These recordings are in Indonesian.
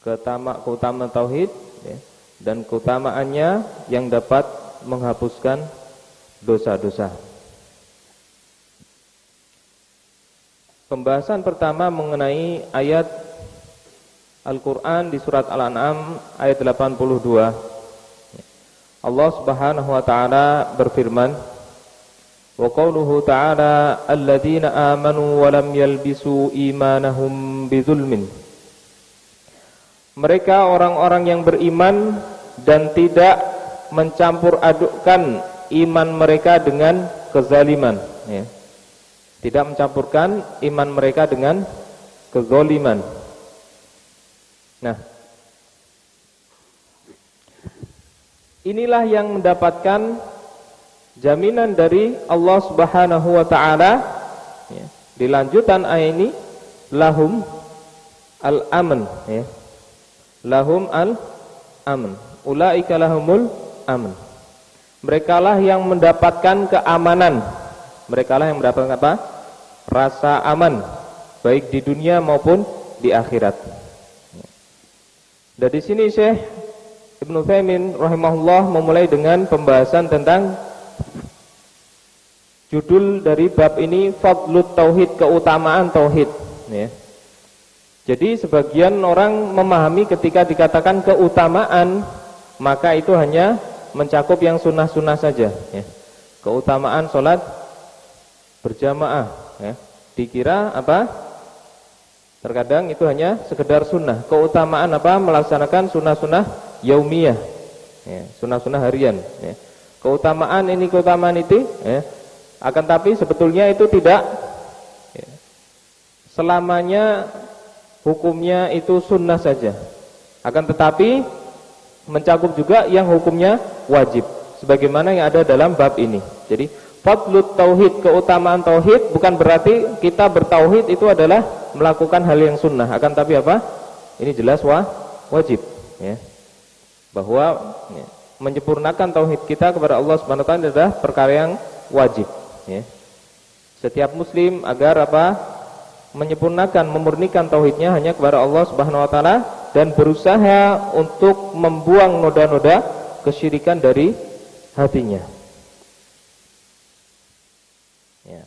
keutamaan tauhid, ya, dan keutamaannya yang dapat menghapuskan dosa-dosa. Pembahasan pertama mengenai ayat Al-Quran di surat Al-An'am ayat 82. Allah Subhanahu wa ta'ala berfirman, wa qawluhu ta'ala alladzina amanu wa lam yalbisu imanahum bizulmin. Mereka orang-orang yang beriman dan tidak mencampur adukkan iman mereka dengan kezaliman, ya. Tidak mencampurkan iman mereka dengan kezaliman. Nah, inilah yang mendapatkan jaminan dari Allah Subhanahu wa ta'ala, ya. Di lanjutan ayat ini, lahum al-aman, ya. Lahum al-aman, ulaika lahumul aman. Merekalah yang mendapatkan keamanan. Merekalah yang mendapatkan apa? Rasa aman, baik di dunia maupun di akhirat. Dari sini Syekh Ibnu Utsaimin rahimahullah memulai dengan pembahasan tentang judul dari bab ini, Fadlut Tauhid, keutamaan tauhid, ya. Jadi sebagian orang memahami ketika dikatakan keutamaan, maka itu hanya mencakup yang sunnah-sunnah saja, ya. Keutamaan sholat berjamaah, ya. Dikira apa? Terkadang itu hanya sekedar sunnah. Keutamaan apa? Melaksanakan sunnah-sunnah yaumiyah, ya, sunnah-sunnah harian, ya. Keutamaan ini, keutamaan itu, ya. Akan tapi sebetulnya itu tidak, ya, selamanya hukumnya itu sunnah saja. Akan tetapi mencakup juga yang hukumnya wajib, sebagaimana yang ada dalam bab ini. Jadi fadlut tauhid, keutamaan tauhid, bukan berarti kita bertauhid itu adalah melakukan hal yang sunnah. Akan tapi apa? Ini jelas wajib, ya. Bahwa, ya, menyempurnakan tauhid kita kepada Allah Subhanahu wa taala adalah perkara yang wajib, ya. Setiap muslim agar apa? Menyempurnakan, memurnikan tauhidnya hanya kepada Allah Subhanahu wa taala dan berusaha untuk membuang noda-noda kesyirikan dari hatinya. Ya.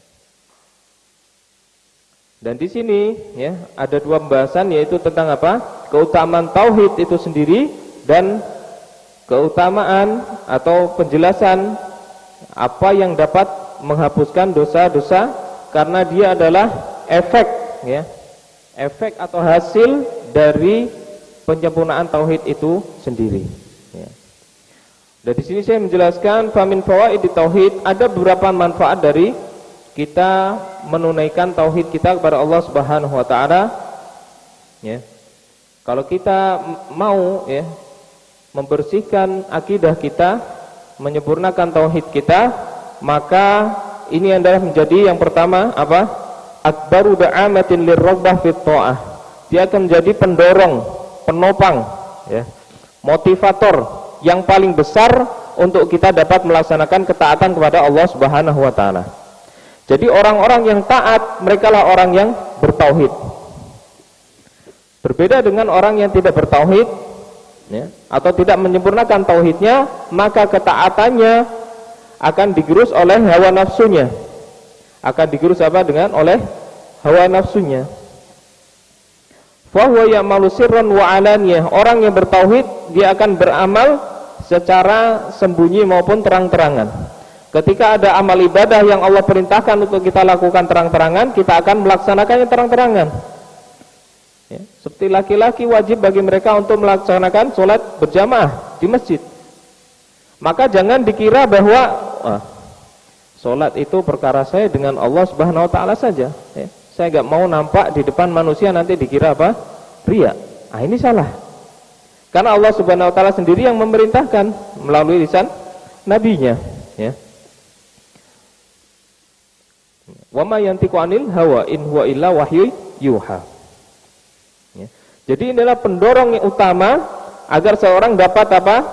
Dan di sini, ya, ada dua pembahasan, yaitu tentang apa? Keutamaan tauhid itu sendiri dan keutamaan atau penjelasan apa yang dapat menghapuskan dosa-dosa, karena dia adalah efek, ya, efek atau hasil dari penyempurnaan tauhid itu sendiri, ya. Dan di sini saya menjelaskan famin fawaidi tauhid, ada beberapa manfaat dari kita menunaikan tauhid kita kepada Allah Subhanahu wa taala, ya. Kalau kita mau, ya, membersihkan akidah kita, menyempurnakan tauhid kita, maka ini adalah menjadi yang pertama apa? Akbaru da'amatin lirraghbah fit ta'ah. Dia akan menjadi pendorong, penopang, ya, motivator yang paling besar untuk kita dapat melaksanakan ketaatan kepada Allah Subhanahu wa taala. Jadi orang-orang yang taat, merekalah orang yang bertauhid. Berbeda dengan orang yang tidak bertauhid, ya, atau tidak menyempurnakan tauhidnya, maka ketaatannya akan digerus oleh hawa nafsunya. Akan digerus apa? Oleh hawa nafsunya. Fa huwa ya'malu sirran wa alaniyah. Orang yang bertauhid, dia akan beramal secara sembunyi maupun terang-terangan. Ketika ada amal ibadah yang Allah perintahkan untuk kita lakukan terang-terangan, kita akan melaksanakannya terang-terangan, ya. Seperti laki-laki wajib bagi mereka untuk melaksanakan sholat berjamaah di masjid. Maka jangan dikira bahwa sholat itu perkara saya dengan Allah Subhanahu wa taala saja, ya. Saya enggak mau nampak di depan manusia, nanti dikira apa? Riya. Ini salah. Karena Allah Subhanahu wa taala sendiri yang memerintahkan melalui lisan nabinya, ya. Wa ma yantiqu 'anil hawa in huwa illa wahyu yuha. Ya. Jadi inilah pendorong yang utama agar seorang dapat apa?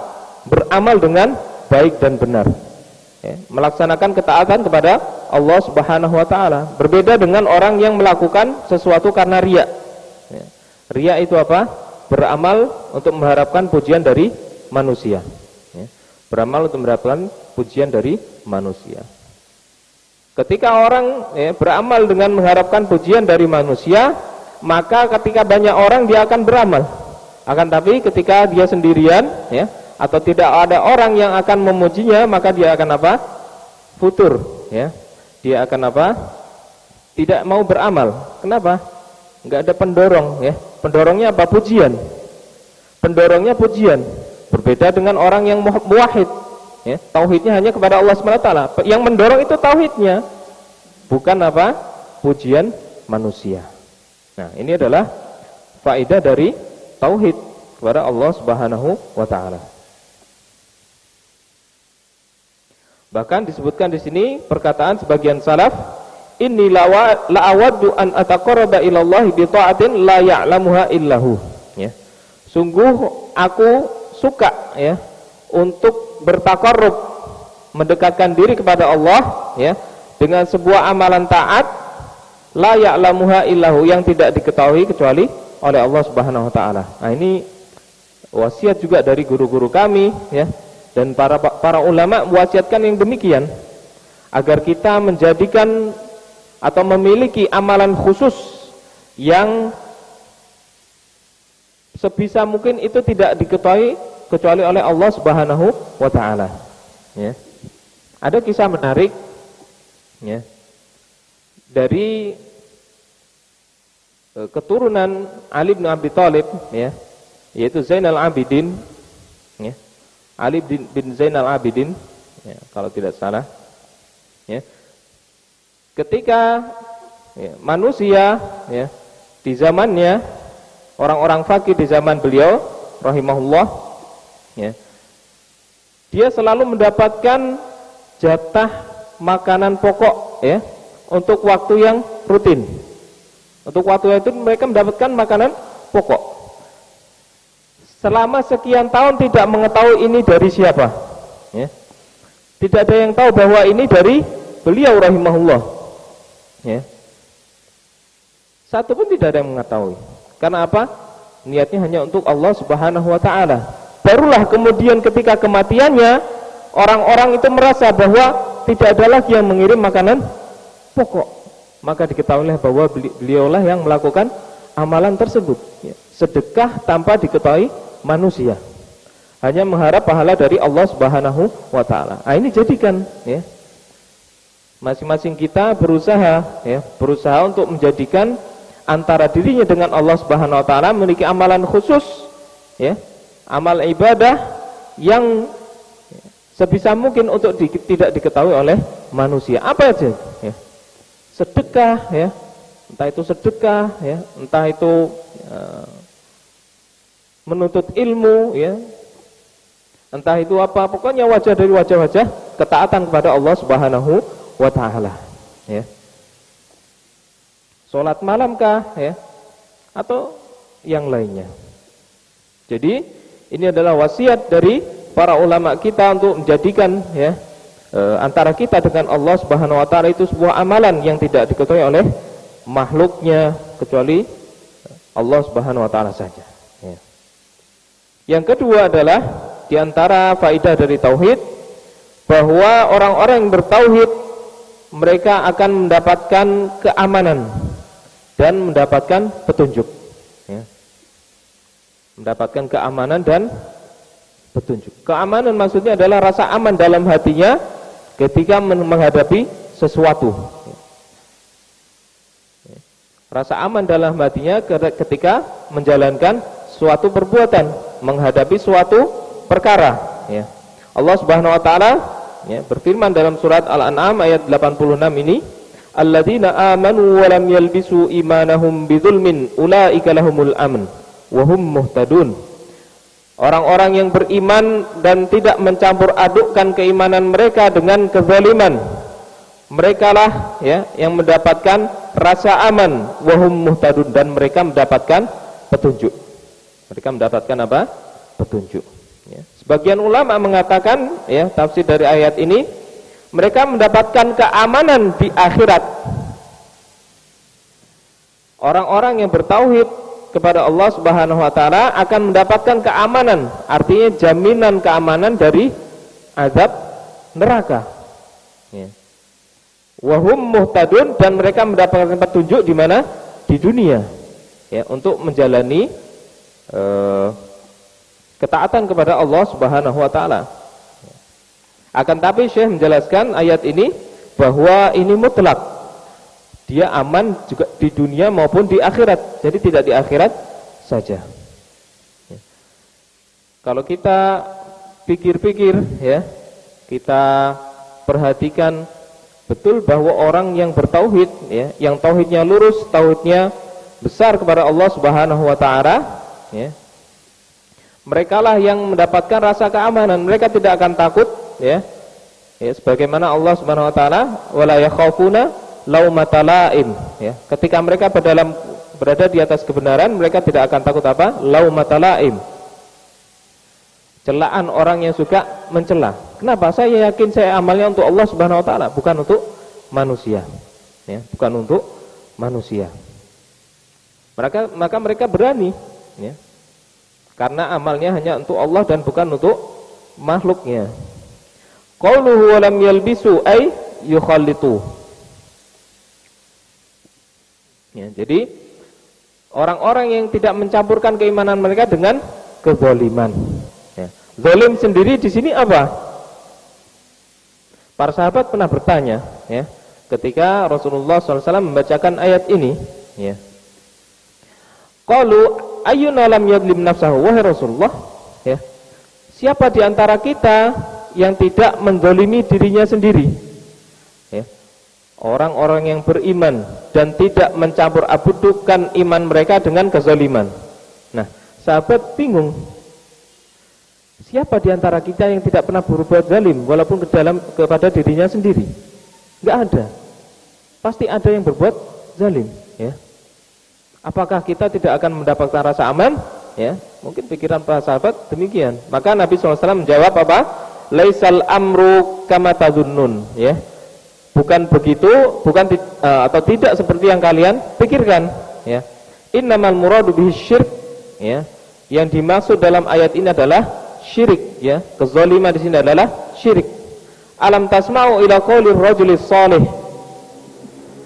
Beramal dengan baik dan benar, ya, melaksanakan ketaatan kepada Allah Subhanahu wa taala. Berbeda dengan orang yang melakukan sesuatu karena riya, ya. Riya itu apa? Beramal untuk mengharapkan pujian dari manusia. Ya. Beramal untuk mengharapkan pujian dari manusia. Ketika orang beramal dengan mengharapkan pujian dari manusia, maka ketika banyak orang dia akan beramal. Akan tapi ketika dia sendirian, ya, atau tidak ada orang yang akan memujinya, maka dia akan apa? Futur. Ya. Dia akan apa? Tidak mau beramal. Kenapa? Enggak ada pendorong, ya. Pendorongnya apa? Pujian. Pendorongnya pujian. Berbeda dengan orang yang muwahhid, ya. Tauhidnya hanya kepada Allah SWT. Yang mendorong itu tauhidnya, bukan apa? Pujian manusia. Nah, ini adalah faedah dari tauhid kepada Allah Subhanahu wa taala. Bahkan disebutkan di sini perkataan sebagian salaf, inni la'awaddu an ataqarraba ila Allah bi ta'atin la ya'lamuha illahu. Ya. Sungguh aku suka, ya, untuk bertaqarrub, mendekatkan diri kepada Allah, ya, dengan sebuah amalan taat la ya'lamuha illahu, yang tidak diketahui kecuali oleh Allah Subhanahu wa taala. Nah, ini wasiat juga dari guru-guru kami, ya. Dan para ulama mewasiatkan yang demikian, agar kita menjadikan atau memiliki amalan khusus yang sebisa mungkin itu tidak diketahui kecuali oleh Allah Subhanahu wa taala. Ya. Ada kisah menarik, ya, dari keturunan Ali bin Abi Thalib, ya, yaitu Zainal Abidin, ya. Ali bin Zainal Abidin, ya, kalau tidak salah, ya. Ketika, ya, manusia, ya, di zamannya, orang-orang fakih di zaman beliau rahimahullah, ya, dia selalu mendapatkan jatah makanan pokok, ya, untuk waktu yang rutin. Untuk waktu itu mereka mendapatkan makanan pokok. Selama sekian tahun tidak mengetahui ini dari siapa, ya. Tidak ada yang tahu bahwa ini dari beliau rahimahullah, ya. Satu pun tidak ada yang mengetahui. Karena apa? Niatnya hanya untuk Allah Subhanahu wa taala. Barulah kemudian ketika kematiannya, orang-orang itu merasa bahwa tidak ada lagi yang mengirim makanan pokok. Maka diketahuilah bahwa beliaulah yang melakukan amalan tersebut, ya. Sedekah tanpa diketahui manusia, hanya mengharap pahala dari Allah Subhanahu wa taala. Nah, ini jadikan, ya, masing-masing kita berusaha, ya, berusaha untuk menjadikan antara dirinya dengan Allah Subhanahu wa taala memiliki amalan khusus, ya, amal ibadah yang sebisa mungkin untuk tidak diketahui oleh manusia. Apa aja, ya. Sedekah, ya, entah itu sedekah, ya, entah itu menuntut ilmu, ya, entah itu apa, pokoknya wajah dari wajah-wajah ketaatan kepada Allah Subhanahu wa taala, ya. Salat malamkah, ya, atau yang lainnya. Jadi ini adalah wasiat dari para ulama kita untuk menjadikan, ya, antara kita dengan Allah Subhanahu wa taala itu sebuah amalan yang tidak diketahui oleh makhluknya kecuali Allah Subhanahu wa taala saja, ya. Yang kedua adalah di antara faedah dari tauhid, bahwa orang-orang yang bertauhid mereka akan mendapatkan keamanan dan mendapatkan petunjuk, ya. Mendapatkan keamanan dan petunjuk. Keamanan maksudnya adalah rasa aman dalam hatinya ketika menghadapi sesuatu. Rasa aman dalam hatinya ketika menjalankan suatu perbuatan, menghadapi suatu perkara, ya. Allah Subhanahu wa taala, ya, berfirman dalam surat Al-An'am ayat 86 ini, alladzina amanu wa lam yalbisu imanahum bidzulmin ulaika lahumul amn wa hum muhtadun. Orang-orang yang beriman dan tidak mencampur adukkan keimanan mereka dengan kezaliman, merekalah, ya, yang mendapatkan rasa aman, wa hum muhtadun, dan mereka mendapatkan petunjuk. Mereka mendapatkan apa? Petunjuk, ya. Sebagian ulama mengatakan, ya, tafsir dari ayat ini, mereka mendapatkan keamanan di akhirat. Orang-orang yang bertauhid kepada Allah Subhanahu wa taala akan mendapatkan keamanan, artinya jaminan keamanan dari azab neraka. Ya. Wa hum muhtadun, dan mereka mendapatkan petunjuk di mana? Di dunia. Ya, untuk menjalani ketaatan kepada Allah Subhanahu wa taala. Akan tapi Syekh menjelaskan ayat ini bahwa ini mutlak. Dia aman juga di dunia maupun di akhirat. Jadi tidak di akhirat saja. Ya. Kalau kita pikir-pikir, ya, kita perhatikan betul bahwa orang yang bertauhid, ya, yang tauhidnya lurus, tauhidnya besar kepada Allah Subhanahu wa taala, ya, merekalah yang mendapatkan rasa keamanan. Mereka tidak akan takut, ya. Ya, sebagaimana Allah Subhanahu wa taala, wala yakhafuna laumata laim, ya. Ketika mereka berada di atas kebenaran, mereka tidak akan takut apa? Laumata laim. Celaan orang yang suka mencela. Kenapa? Saya yakin saya amalnya untuk Allah Subhanahu wa taala, bukan untuk manusia. Ya, bukan untuk manusia. Maka mereka berani, ya. Karena amalnya hanya untuk Allah dan bukan untuk makhluknya. Qauluhu wa lam yalbisu ay yukhallitu. Ya, jadi orang-orang yang tidak mencampurkan keimanan mereka dengan kezaliman. Ya. Zalim sendiri di sini apa? Para sahabat pernah bertanya, ya, ketika Rasulullah SAW membacakan ayat ini, ya. Qalu ayyuna lam yadlim nafsahu, wahai Rasulullah, ya, siapa di antara kita yang tidak menzalimi dirinya sendiri? Ya. Orang-orang yang beriman dan tidak mencampur adukan iman mereka dengan kezaliman. Nah, sahabat bingung. Siapa di antara kita yang tidak pernah berbuat zalim walaupun kepada dirinya sendiri? Enggak ada. Pasti ada yang berbuat zalim, ya. Apakah kita tidak akan mendapatkan rasa aman? Ya, mungkin pikiran para sahabat demikian. Maka Nabi SAW menjawab apa? Laisal amru kama tadhunnun, ya. Bukan begitu, atau tidak seperti yang kalian pikirkan, ya. Innamal muradu bihi syirk, ya. Yang dimaksud dalam ayat ini adalah syirik, ya. Kezaliman di sini adalah syirik. Alam tasma'u ila qaulir rajulis salih.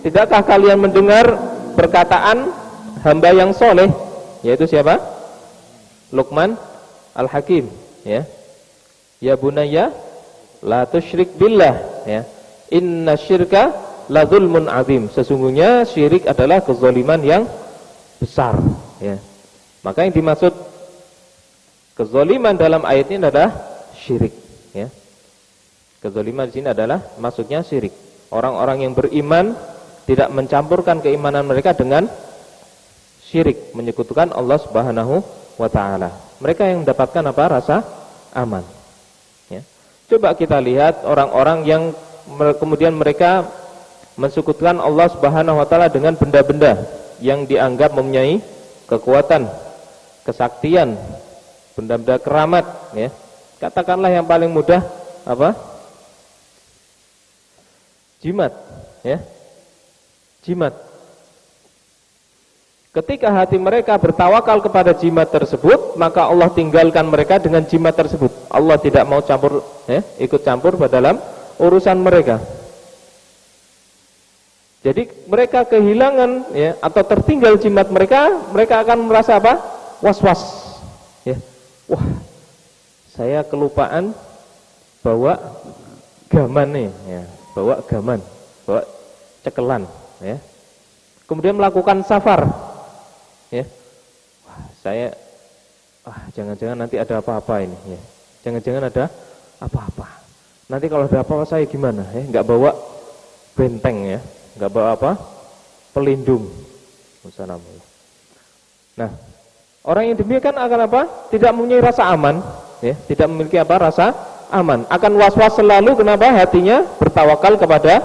Tidakkah kalian mendengar perkataan hamba yang soleh, yaitu siapa? Luqman Al-Hakim, ya. Ya bunayya la tusyrik billah, ya. Inna syirka la dzulmun azim. Sesungguhnya syirik adalah kezaliman yang besar, ya. Maka yang dimaksud kezaliman dalam ayat ini adalah syirik, ya. Kezaliman di sini adalah maksudnya syirik. Orang-orang yang beriman tidak mencampurkan keimanan mereka dengan syirik, menyekutukan Allah Subhanahu wa taala. Mereka yang mendapatkan apa? Rasa aman. Ya. Coba kita lihat orang-orang yang kemudian mereka mensekutukan Allah Subhanahu wa taala dengan benda-benda yang dianggap mempunyai kekuatan, kesaktian, benda-benda keramat, ya. Katakanlah yang paling mudah apa? Jimat, ya. Jimat. Ketika hati mereka bertawakal kepada jimat tersebut, maka Allah tinggalkan mereka dengan jimat tersebut. Allah tidak mau campur, ya, ikut campur dalam urusan mereka. Jadi mereka kehilangan, ya, atau tertinggal jimat mereka akan merasa apa? Was-was, ya. Wah, saya kelupaan bawa gaman nih, ya. Bawa gaman, bawa cekelan, ya. Kemudian melakukan safar, ya. Wah, saya jangan-jangan nanti ada apa-apa ini, ya. Jangan-jangan ada apa-apa. Nanti kalau ada apa-apa saya gimana, ya? Enggak bawa benteng, ya. Enggak bawa apa? Pelindung. Nah, orang yang demikian akan apa? Tidak mempunyai rasa aman, ya. Tidak memiliki apa? Rasa aman. Akan was-was selalu. Kenapa? Hatinya bertawakal kepada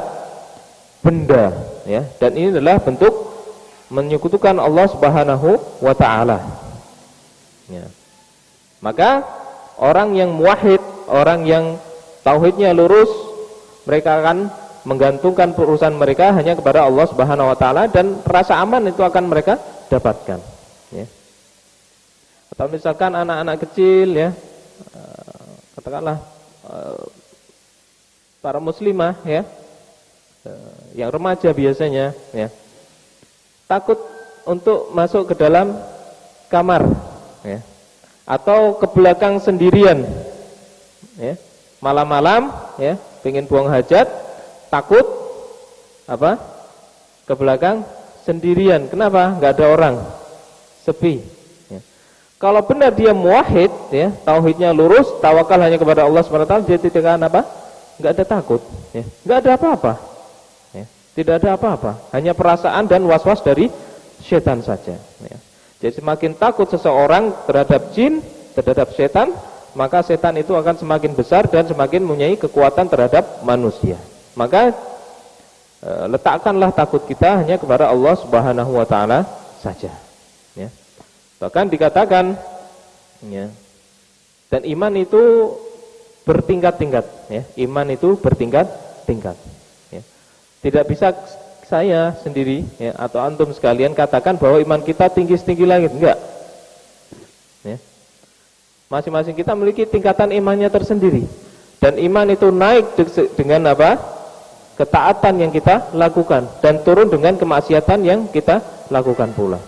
benda, ya. Dan ini adalah bentuk menyekutukan Allah Subhanahu wa taala. Ya. Maka orang yang muwahhid, orang yang tauhidnya lurus, mereka akan menggantungkan urusan mereka hanya kepada Allah Subhanahu wa taala, dan rasa aman itu akan mereka dapatkan. ya. Atau misalkan anak-anak kecil ya, katakanlah para muslimah ya, yang remaja biasanya ya, takut untuk masuk ke dalam kamar ya, atau ke belakang sendirian ya, malam-malam ya, pengen buang hajat, takut apa? Ke belakang sendirian. Kenapa? Enggak ada orang, sepi ya. Kalau benar dia muwahhid ya, tauhidnya lurus, tawakal hanya kepada Allah SWT, dia tidak akan apa? Enggak ada takut ya. Enggak ada apa-apa ya. Tidak ada apa-apa, hanya perasaan dan was-was dari setan saja ya. Jadi semakin takut seseorang terhadap jin, terhadap setan, maka setan itu akan semakin besar dan semakin mempunyai kekuatan terhadap manusia. Maka letakkanlah takut kita hanya kepada Allah Subhanahu wa taala saja ya. Bahkan dikatakan ya, dan iman itu bertingkat-tingkat ya. Iman itu bertingkat-tingkat ya. Tidak bisa saya sendiri ya, atau antum sekalian katakan bahwa iman kita tinggi-tinggi langit, enggak ya. Masing-masing kita memiliki tingkatan imannya tersendiri. Dan iman itu naik dengan apa? Ketaatan yang kita lakukan, dan turun dengan kemaksiatan yang kita lakukan pula.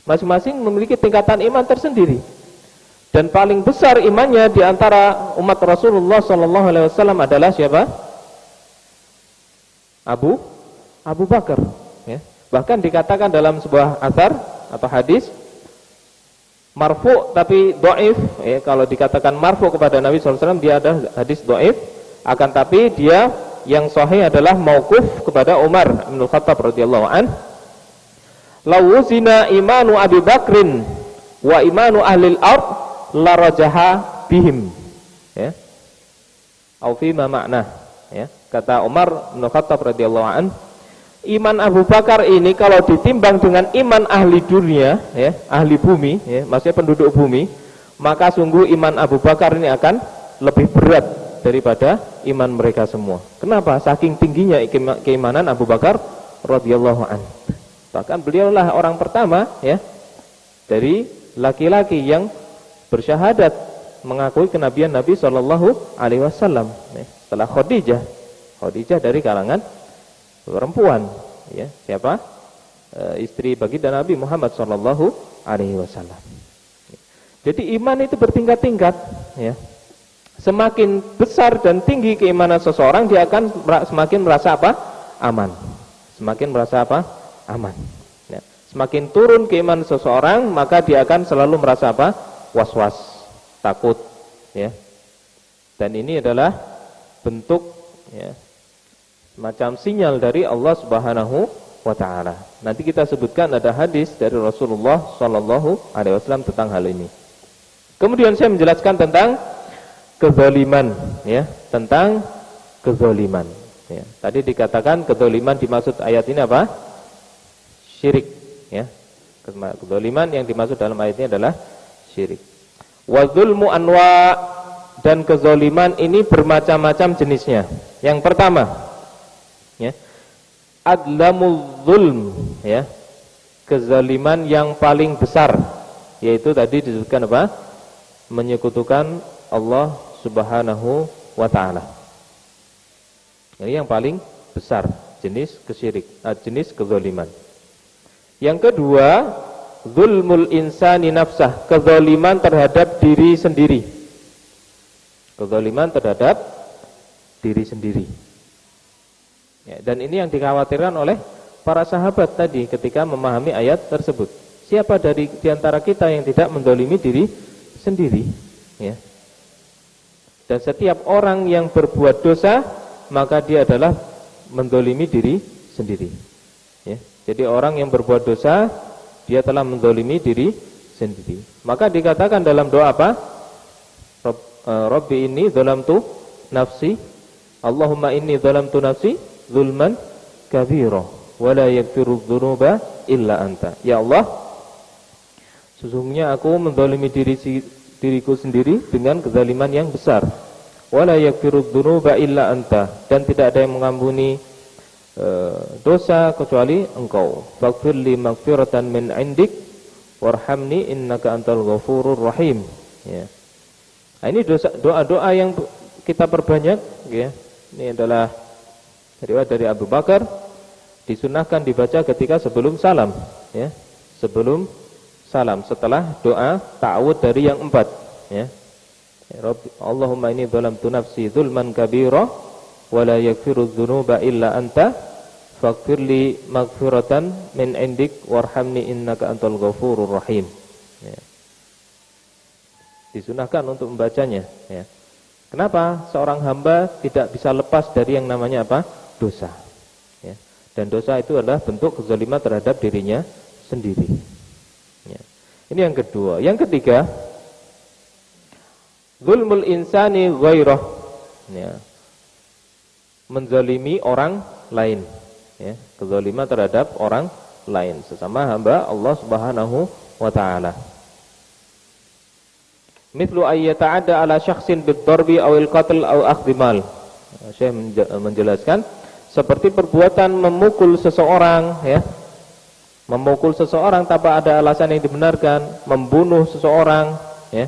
Masing-masing memiliki tingkatan iman tersendiri. Dan paling besar imannya di antara umat Rasulullah SAW adalah siapa? Abu Bakar ya. Bahkan dikatakan dalam sebuah athar atau hadis marfu tapi dhaif ya. Kalau dikatakan marfu kepada Nabi SAW, dia ada hadis dhaif. Akan tapi dia yang sahih adalah mauquf kepada Umar bin Khattab radhiyallahu an. Lawuzina imanu Abi Bakrin wa imanu ahlil ard la rajaha bihim ya. Au fi ma makna ya. Kata Umar bin Khattab radhiyallahu an, iman Abu Bakar ini kalau ditimbang dengan iman ahli dunia ya, ahli bumi ya, maksudnya penduduk bumi, maka sungguh iman Abu Bakar ini akan lebih berat daripada iman mereka semua. Kenapa? Saking tingginya keimanan Abu Bakar radhiyallahu an. Bahkan beliaulah orang pertama ya, dari laki-laki yang bersyahadat mengakui kenabian Nabi sallallahu alaihi wasallam ya, setelah Khadijah dari kalangan perempuan ya. Siapa? Istri baginda Nabi Muhammad sallallahu alaihi wasallam. Jadi iman itu bertingkat-tingkat ya. Semakin besar dan tinggi keimanan seseorang, dia akan semakin merasa apa? Aman. Semakin merasa apa? Aman ya. Semakin turun keimanan seseorang, maka dia akan selalu merasa apa? Was-was, takut ya. Dan ini adalah bentuk ya, semacam sinyal dari Allah Subhanahu wa taala. Nanti kita sebutkan ada hadis dari Rasulullah sallallahu alaihi wasallam tentang hal ini. Kemudian saya menjelaskan tentang kezaliman ya, tentang kezaliman ya. Tadi dikatakan kezaliman dimaksud ayat ini apa? Syirik ya. Kezaliman yang dimaksud dalam ayat ini adalah syirik. Wa dzulmu anwa, dan kezaliman ini bermacam-macam jenisnya. Yang pertama ya, adlamul zulm ya, kezaliman yang paling besar, yaitu tadi disebutkan apa? Menyekutukan Allah Subhanahu wa taala. Ini yang paling besar jenis jenis kezaliman. Yang kedua, zulmul insani nafsah, kezaliman terhadap diri sendiri. Kezaliman terhadap diri sendiri. Ya, dan ini yang dikhawatirkan oleh para sahabat tadi ketika memahami ayat tersebut. Siapa di antara kita yang tidak menzalimi diri sendiri? Ya. Dan setiap orang yang berbuat dosa, maka dia adalah menzalimi diri sendiri. Ya. Jadi orang yang berbuat dosa, dia telah menzalimi diri sendiri. Maka dikatakan dalam doa apa? Rabbi inni zalamtu nafsi, Allahumma inni zalamtu nafsi zulman kabira wa la yaghfiru dzunuba illa anta. Ya Allah, sesungguhnya aku menzalimi diriku sendiri dengan kezaliman yang besar. Wa la yaghfiru dzunuba illa anta, dan tidak ada yang mengampuni dosa kecuali Engkau. Faghfirli maghfiratan min 'indik warhamni innaka antal ghafurur rahim. Ya. Nah, ini doa-doa yang kita perbanyak, ya. Ini adalah riwayat dari Abu Bakar, disunahkan dibaca ketika sebelum salam, ya. Sebelum salam, setelah doa ta'awud dari yang 4, ya. Allahumma inni dhalamtu nafsi dzulman kabira wa la yaghfiru dzunuba illa anta faghfirli maghfiratan min indik warhamni innaka antal ghafurur rahim. Ya. Disunahkan untuk membacanya, ya. Kenapa? Seorang hamba tidak bisa lepas dari yang namanya apa? Dosa, ya. Dan dosa itu adalah bentuk kezaliman terhadap dirinya sendiri, ya. Ini yang kedua. Yang ketiga, zulmul insani ghairah, ya. Menzalimi orang lain, ya. Kezaliman terhadap orang lain, sesama hamba Allah Subhanahu wa ta'ala. Mithlu ayyata'adda ala syakhsin bid-darbi awil qatl aw akhdhi mal. Syekh menjelaskan seperti perbuatan memukul seseorang, ya. Memukul seseorang tanpa ada alasan yang dibenarkan, membunuh seseorang, ya.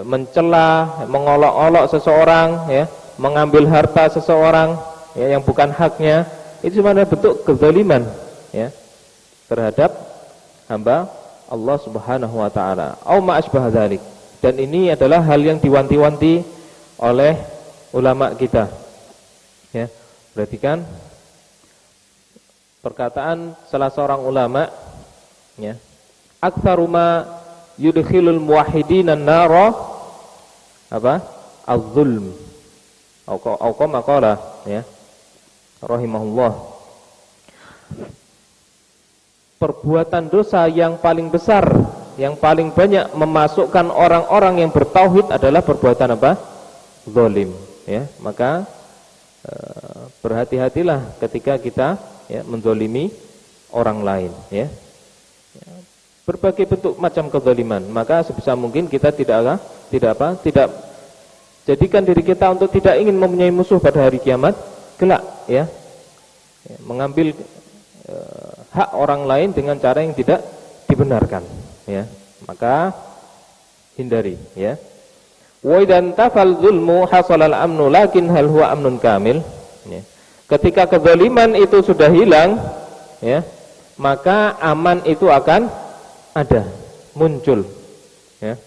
Mencela, mengolok-olok seseorang, ya, mengambil harta seseorang, ya, yang bukan haknya, itu sebenarnya bentuk kezaliman, ya, terhadap hamba Allah Subhanahu wa ta'ala. Au ma asbah dzalik. Dan ini adalah hal yang diwanti-wanti oleh ulama kita, ya. Perhatikan perkataan salah seorang ulama, ya. Aktsaru ma yudkhilul muwahhidina an-nara apa? Az-zulm. Au kama qala, ya. Rahimahullah. Perbuatan dosa yang paling besar, yang paling banyak memasukkan orang-orang yang bertauhid adalah perbuatan apa? Zalim, ya. Maka berhati-hatilah ketika kita, ya, menzalimi orang lain, ya. Berbagai bentuk macam kezaliman, maka sebisa mungkin kita tidak jadikan diri kita untuk tidak ingin mempunyai musuh pada hari kiamat kelak, ya. Mengambil hak orang lain dengan cara yang tidak dibenarkan, ya. Maka hindari, ya. Wa idan tafal zulmu hasalal amnu lakin hal huwa amnun kamil, ya. Ketika kezaliman itu sudah hilang, ya, maka aman itu akan ada, muncul, ya.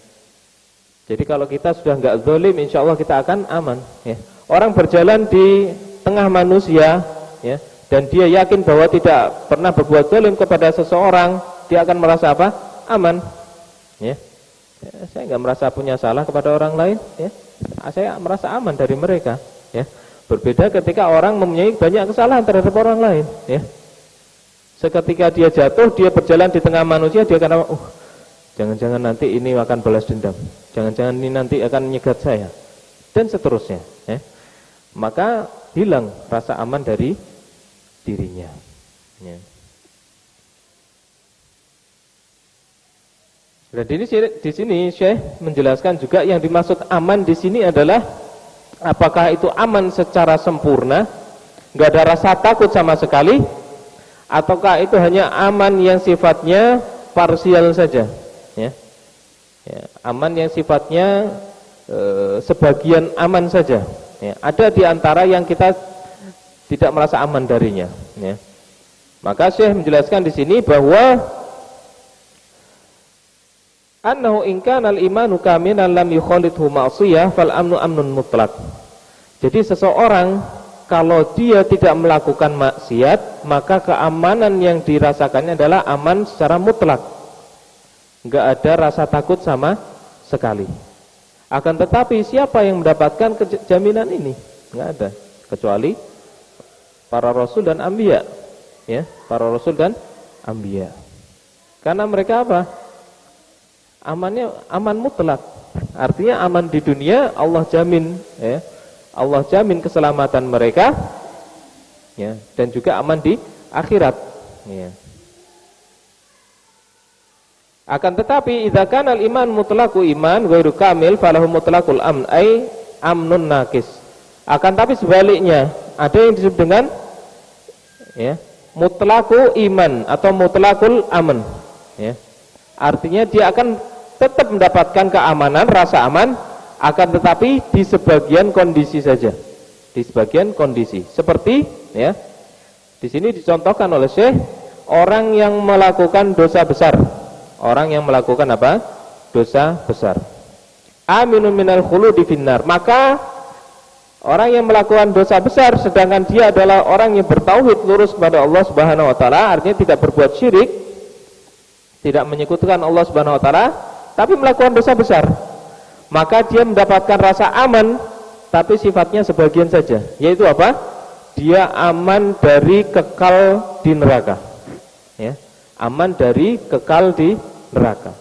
Jadi kalau kita sudah enggak zalim, insyaallah kita akan aman, ya. Orang berjalan di tengah manusia, ya, dan dia yakin bahwa tidak pernah berbuat zalim kepada seseorang, dia akan merasa apa? Aman, ya. Saya enggak merasa punya salah kepada orang lain, ya. Saya merasa aman dari mereka, ya. Berbeda ketika orang mempunyai banyak kesalahan terhadap orang lain, ya. Seketika dia jatuh, dia berjalan di tengah manusia, dia akan jangan-jangan nanti ini akan balas dendam, jangan-jangan ini nanti akan nyegat saya, dan seterusnya, ya. Maka hilang rasa aman dari dirinya, ya. Dan di sini Syekh menjelaskan juga yang dimaksud aman di sini adalah apakah itu aman secara sempurna, enggak ada rasa takut sama sekali, ataukah itu hanya aman yang sifatnya parsial saja, ya. Ya, aman yang sifatnya sebagian aman saja, ya. Ada di antara yang kita tidak merasa aman darinya, ya. Maka Syekh menjelaskan di sini bahwa annahu in kana al-imanu kamilan lam yukhalidhu ma'siyah fal amnu amnun mutlaq. Jadi seseorang kalau dia tidak melakukan maksiat, maka keamanan yang dirasakannya adalah aman secara mutlak. Enggak ada rasa takut sama sekali. Akan tetapi siapa yang mendapatkan jaminan ini? Enggak ada, kecuali para rasul dan anbiya, ya, para rasul dan anbiya. Karena mereka apa? Amannya aman mutlak. Artinya aman di dunia Allah jamin, ya. Allah jamin keselamatan mereka, ya, dan juga aman di akhirat, ya. Akan tetapi idza kana al-iman mutlaqu iman ghairu kamil falahu mutlaqul amn ay amnun naqis. Akan tapi sebaliknya, ada yang disebut dengan, ya, mutlaqu iman atau mutlaqul aman. ya. Artinya dia akan tetap mendapatkan keamanan, rasa aman, akan tetapi di sebagian kondisi saja. Di sebagian kondisi. Seperti ya, di sini dicontohkan oleh Syekh orang yang melakukan dosa besar. Orang yang melakukan apa? Dosa besar. Aminun minal khuludi finnar. Maka orang yang melakukan dosa besar sedangkan dia adalah orang yang bertauhid lurus kepada Allah Subhanahu wa taala, artinya tidak berbuat syirik, tidak menyekutukan Allah Subhanahu wa taala, tapi melakukan dosa besar. Maka dia mendapatkan rasa aman, tapi sifatnya sebagian saja. Yaitu apa? Dia aman dari kekal di neraka. Ya, aman dari kekal di neraka.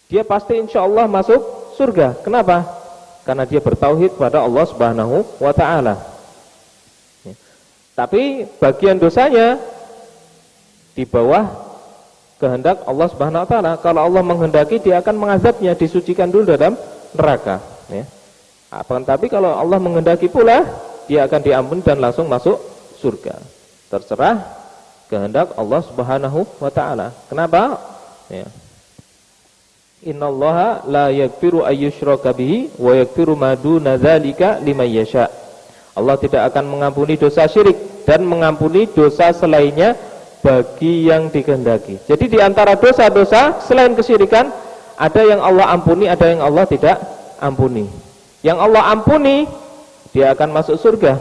Dia pasti insya Allah masuk surga. Kenapa? Karena dia bertauhid pada Allah Subhanahu wa taala. Ya. Tapi bagian dosanya di bawah kehendak Allah Subhanahu wa taala. Kalau Allah menghendaki, dia akan mengazabnya, disucikan dulu dalam neraka, ya. Tapi kalau Allah menghendaki pula, dia akan diampuni dan langsung masuk surga. Terserah kehendak Allah Subhanahu wa taala. Kenapa? Ya. Innallaha la yaghfiru ayyushraka bihi wa yaghfiru ma duna dzalika liman yasha. Allah tidak akan mengampuni dosa syirik dan mengampuni dosa selainnya bagi yang dikehendaki. Jadi di antara dosa-dosa selain kesyirikan, ada yang Allah ampuni, ada yang Allah tidak ampuni. Yang Allah ampuni, dia akan masuk surga.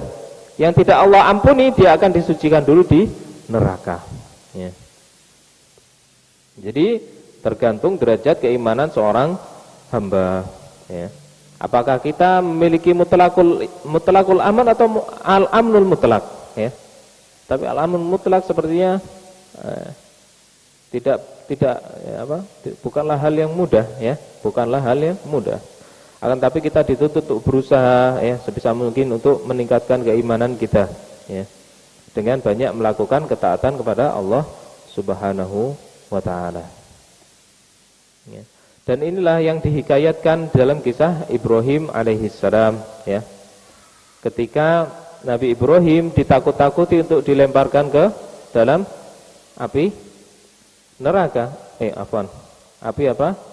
Yang tidak Allah ampuni, dia akan disucikan dulu di neraka, ya. Jadi tergantung derajat keimanan seorang hamba, ya. Apakah kita memiliki mutlakul aman atau al-amnul mutlak, ya. Tapi al-amnul mutlak sepertinya bukanlah hal yang mudah, ya. Bukanlah hal yang mudah. Akan tapi kita dituntut untuk berusaha, ya, sebisa mungkin untuk meningkatkan keimanan kita, ya, dengan banyak melakukan ketaatan kepada Allah Subhanahu wa taala. Ya. Dan inilah yang dihikayatkan dalam kisah Ibrahim alaihissalam, ya. Ketika Nabi Ibrahim ditakut-takuti untuk dilemparkan ke dalam api neraka, api apa?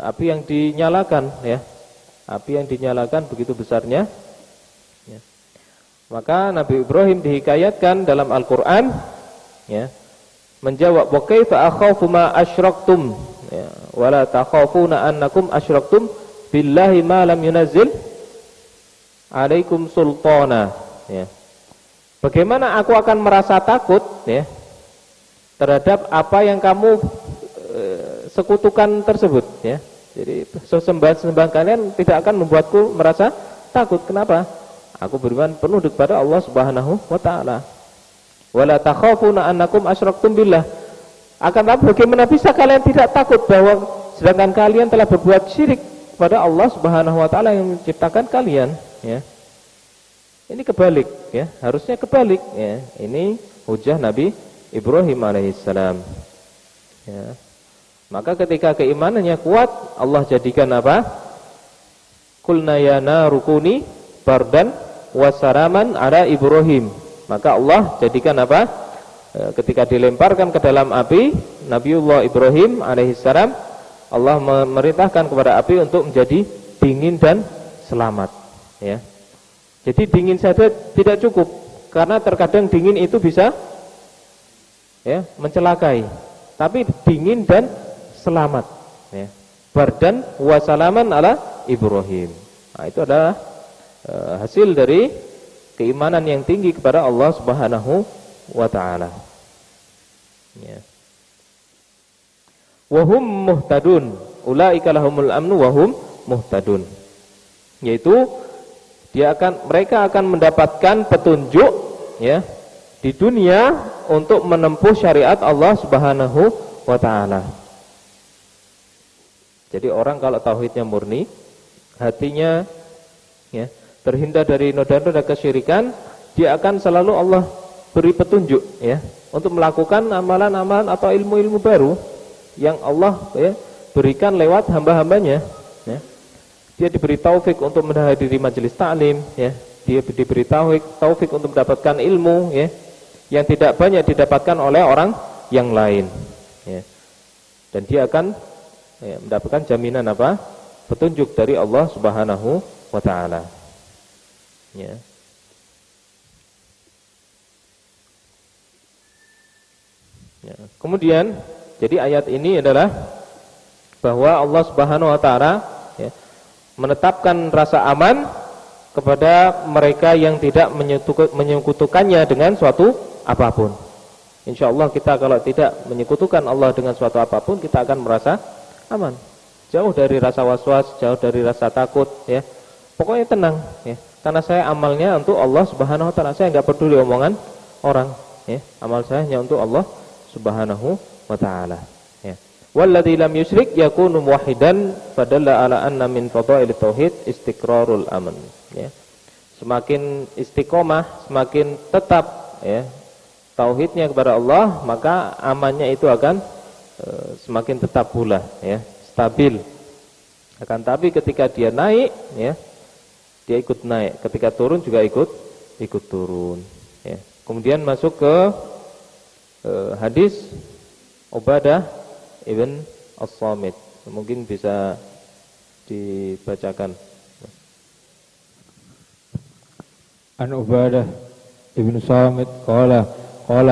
Api yang dinyalakan, ya. Api yang dinyalakan begitu besarnya. Maka Nabi Ibrahim dihikayatkan dalam Al-Quran, ya, menjawab, wa kaifa akhafu ma asyraktum, ya, wala takhafuna annakum asyraktum billahi ma lam yunazzil alaikum sultana, ya. Bagaimana aku akan merasa takut, ya, terhadap apa yang kamu sekutukan tersebut, ya. Jadi sesembahan kalian tidak akan membuatku merasa takut. Kenapa? Aku beriman penuh kepada Allah Subhanahu wa taala. Wala takhafuna annakum asyraktum billah. Akan tapi bagaimana bisa kalian tidak takut bahwa sedangkan kalian telah berbuat syirik kepada Allah Subhanahu wa taala yang menciptakan kalian, ya. Ini kebalik, ya. Harusnya kebalik, ya. Ini hujah Nabi Ibrahim alaihissalam, ya. Maka ketika keimanannya kuat, Allah jadikan apa? Qulna ya narukuni bardan wasaraman ala Ibrahim. Maka Allah jadikan apa? Ketika dilemparkan ke dalam api, Nabiullah Ibrahim alaihissalam, Allah memerintahkan kepada api untuk menjadi dingin dan selamat, ya. Jadi dingin saja tidak cukup, karena terkadang dingin itu bisa, ya, mencelakai. Tapi dingin dan selamat, ya. Bardan wasalaman ala Ibrahim. Nah, itu adalah hasil dari keimanan yang tinggi kepada Allah Subhanahu wa taala, ya. Wa hum muhtadun, ulaika lahumul amnu wa hum muhtadun. Yaitu mereka akan mendapatkan petunjuk, ya, di dunia untuk menempuh syariat Allah Subhanahu wa taala. Jadi orang kalau tauhidnya murni, hatinya, ya, terhindar dari noda-noda kesyirikan, dia akan selalu Allah beri petunjuk, ya, untuk melakukan amalan-amalan atau ilmu-ilmu baru yang Allah, ya, berikan lewat hamba-hambanya, ya. Dia diberi taufik untuk menghadiri majelis ta'lim, ya. Dia diberi taufik untuk mendapatkan ilmu, ya, yang tidak banyak didapatkan oleh orang yang lain, ya. Dan dia akan mendapatkan jaminan apa? Petunjuk dari Allah Subhanahu wa taala. Ya. Ya. Kemudian, jadi ayat ini adalah bahwa Allah Subhanahu wa taala menetapkan rasa aman kepada mereka yang tidak menyekutukannya dengan suatu apapun. Insyaallah kita kalau tidak menyekutukan Allah dengan suatu apapun, kita akan merasa aman. Jauh dari rasa was-was, jauh dari rasa takut, ya. Pokoknya tenang, ya. Karena saya amalnya untuk Allah Subhanahu wa taala. Saya enggak peduli omongan orang, ya. Amal saya hanya untuk Allah Subhanahu wa taala, ya. Walladzi lam yusyrik yakunu muwahhidan fadalla ala anna min fadhailit tauhid istiqrarul aman, ya. Semakin istiqomah, semakin tetap, ya, tauhidnya kepada Allah, maka amannya itu akan semakin tetap pula, ya, stabil. Akan tapi ketika dia naik, ya, dia ikut naik. Ketika turun juga ikut turun, ya. Kemudian masuk ke hadis Ubadah ibn As-Samit. Mungkin bisa dibacakan. An Ubadah ibn Samit qala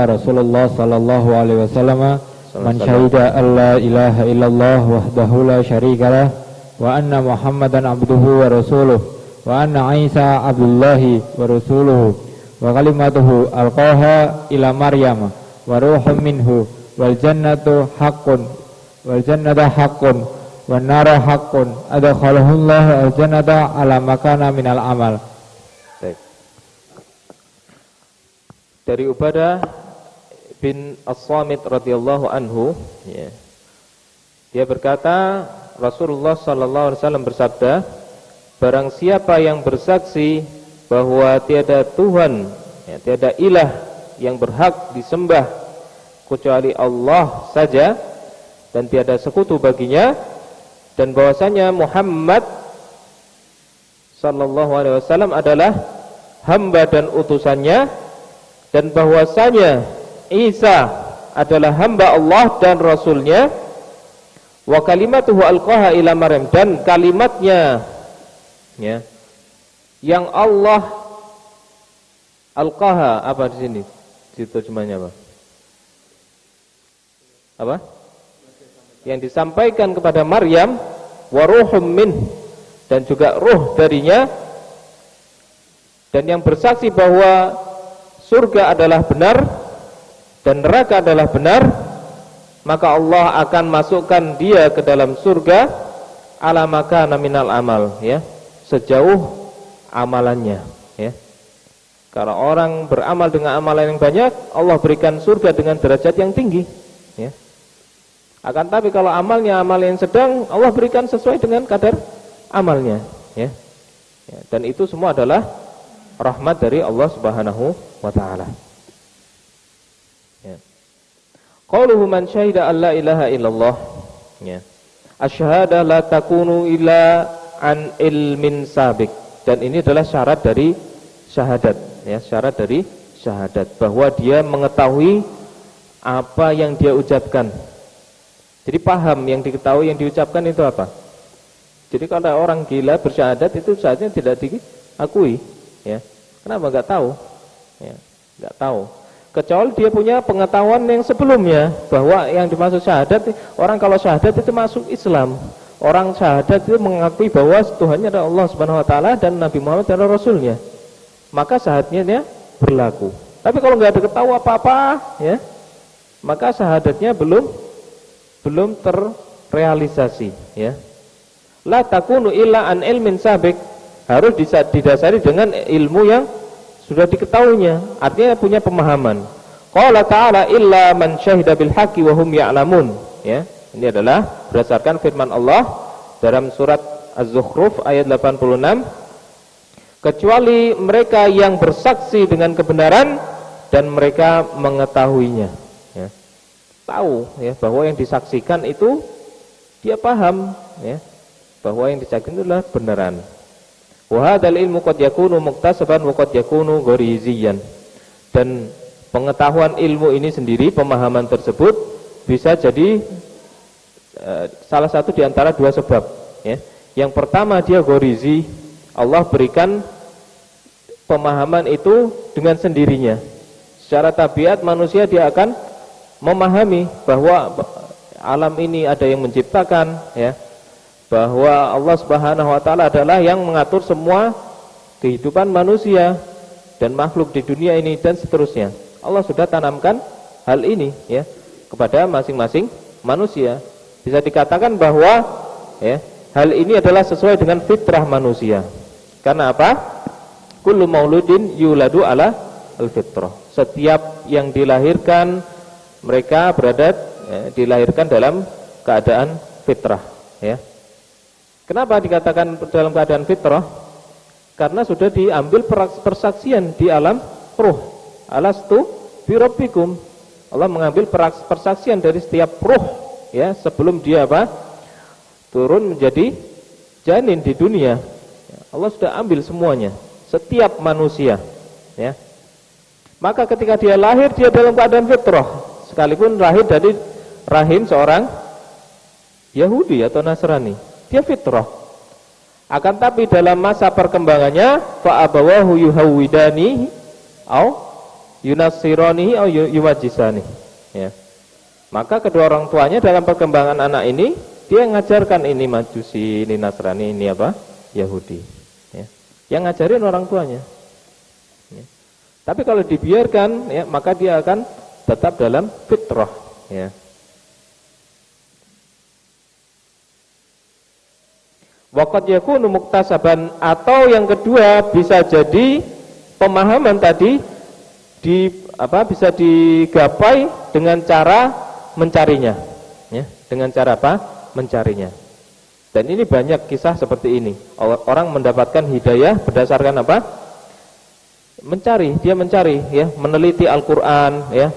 Rasulullah sallallahu alaihi wasallam man syahida alla ilaha illallah wahdahu la syarikalah wa anna Muhammadan abduhu wa rasuluh wa anna Isa abdullahi wa rasuluhu wa kalimatuhu alqaha ila Maryam wa ruhum minhu wal jannatu haqqun wan nara haqqun adkhalahu Allah al jannata ala makana minal amal. Dari Ubadah bin As-Samit radhiyallahu anhu, ya. Dia berkata, Rasulullah sallallahu alaihi wasallam bersabda, barang siapa yang bersaksi bahwa tiada Tuhan, ya, tiada ilah yang berhak disembah kecuali Allah saja dan tiada sekutu baginya, dan bahwasanya Muhammad sallallahu alaihi wasallam adalah hamba dan utusannya, dan bahwasanya Isa adalah hamba Allah dan Rasulnya, wa kalimatuhu alqaha ila Maryam, dan kalimatnya, ya, yang Allah alqaha, apa di sini terjemahnya apa? Apa? Yang disampaikan kepada Maryam, wa ruhum min, dan juga ruh darinya, dan yang bersaksi bahwa surga adalah benar dan neraka adalah benar, maka Allah akan masukkan dia ke dalam surga ala makana minal amal, ya, sejauh amalannya, ya. Kalau orang beramal dengan amalan yang banyak, Allah berikan surga dengan derajat yang tinggi, ya. Akan tapi kalau amalnya amal yang sedang, Allah berikan sesuai dengan kadar amalnya, ya. Ya, dan itu semua adalah rahmat dari Allah Subhanahu wa taala. Ya. Qauluhu man syahida alla ilaha illallah, ya. Asyhada la takunu illa an ilmin sabik. Dan ini adalah syarat dari syahadat, ya, syarat dari syahadat, bahwa dia mengetahui apa yang dia ucapkan. Jadi paham yang diketahui, yang diucapkan itu apa. Jadi kalau orang gila bersyahadat itu saatnya tidak diakui, ya. Kenapa? Enggak tahu, ya, enggak tahu. Kecuali dia punya pengetahuan yang sebelumnya, bahwa yang dimaksud syahadat, orang kalau syahadat itu masuk Islam. Orang syahadat itu mengakui bahwa Tuhannya adalah Allah Subhanahu wa taala dan Nabi Muhammad adalah Rasulnya. Maka syahadatnya berlaku. Tapi kalau enggak ada ketahui apa-apa, ya, maka syahadatnya belum terrealisasi, ya. La takunu illa an ilmin sabik, harus didasari dengan ilmu yang sudah diketahuinya, artinya punya pemahaman. Qala ta'ala illa man syahida bil haqqi wa hum ya'lamun, ya. Ini adalah berdasarkan firman Allah dalam surat Az-Zukhruf ayat 86, kecuali mereka yang bersaksi dengan kebenaran dan mereka mengetahuinya, ya. Tahu, ya, bahwa yang disaksikan itu dia paham, ya, bahwa yang disaksikan itu adalah benaran. Wa hadzal ilmu qad yakunu muktasaban wa qad yakunu ghariziyan. Dan pengetahuan ilmu ini sendiri, pemahaman tersebut bisa jadi salah satu di antara dua sebab, ya. Yang pertama, dia gorizi, Allah berikan pemahaman itu dengan sendirinya. Secara tabiat manusia dia akan memahami bahwa alam ini ada yang menciptakan, ya, bahwa Allah Subhanahu wa taala adalah yang mengatur semua kehidupan manusia dan makhluk di dunia ini dan seterusnya. Allah sudah tanamkan hal ini, ya, kepada masing-masing manusia. Bisa dikatakan bahwa, ya, hal ini adalah sesuai dengan fitrah manusia. Karena apa? Kullu mauludin yuladu ala al-fitrah. Setiap yang dilahirkan mereka berada, ya, dilahirkan dalam keadaan fitrah, ya. Kenapa dikatakan dalam keadaan fitrah? Karena sudah diambil persaksian di alam ruh. Alastu bi rabbikum. Allah mengambil persaksian dari setiap ruh, ya, sebelum dia apa? Turun menjadi janin di dunia. Allah sudah ambil semuanya, setiap manusia, ya. Maka ketika dia lahir, dia dalam keadaan fitrah, sekalipun lahir dari rahim seorang Yahudi atau Nasrani, dia fitrah. Akan tapi dalam masa perkembangannya, fa abawahu yuhawidani au yunassirani au yuwajjisani, ya. Maka kedua orang tuanya dalam perkembangan anak ini, dia ngajarkan ini Majusi, ini Nasrani, ini apa? Yahudi, ya. Yang ngajarin orang tuanya, ya. Tapi kalau dibiarkan, ya, maka dia akan tetap dalam fitrah, ya. Waqad yakunu muktasaban, atau yang kedua bisa jadi pemahaman tadi bisa digapai dengan cara mencarinya, ya, dengan cara apa? Mencarinya. Dan ini banyak kisah seperti ini. Orang mendapatkan hidayah berdasarkan apa? Dia mencari, ya, meneliti Al-Qur'an, ya,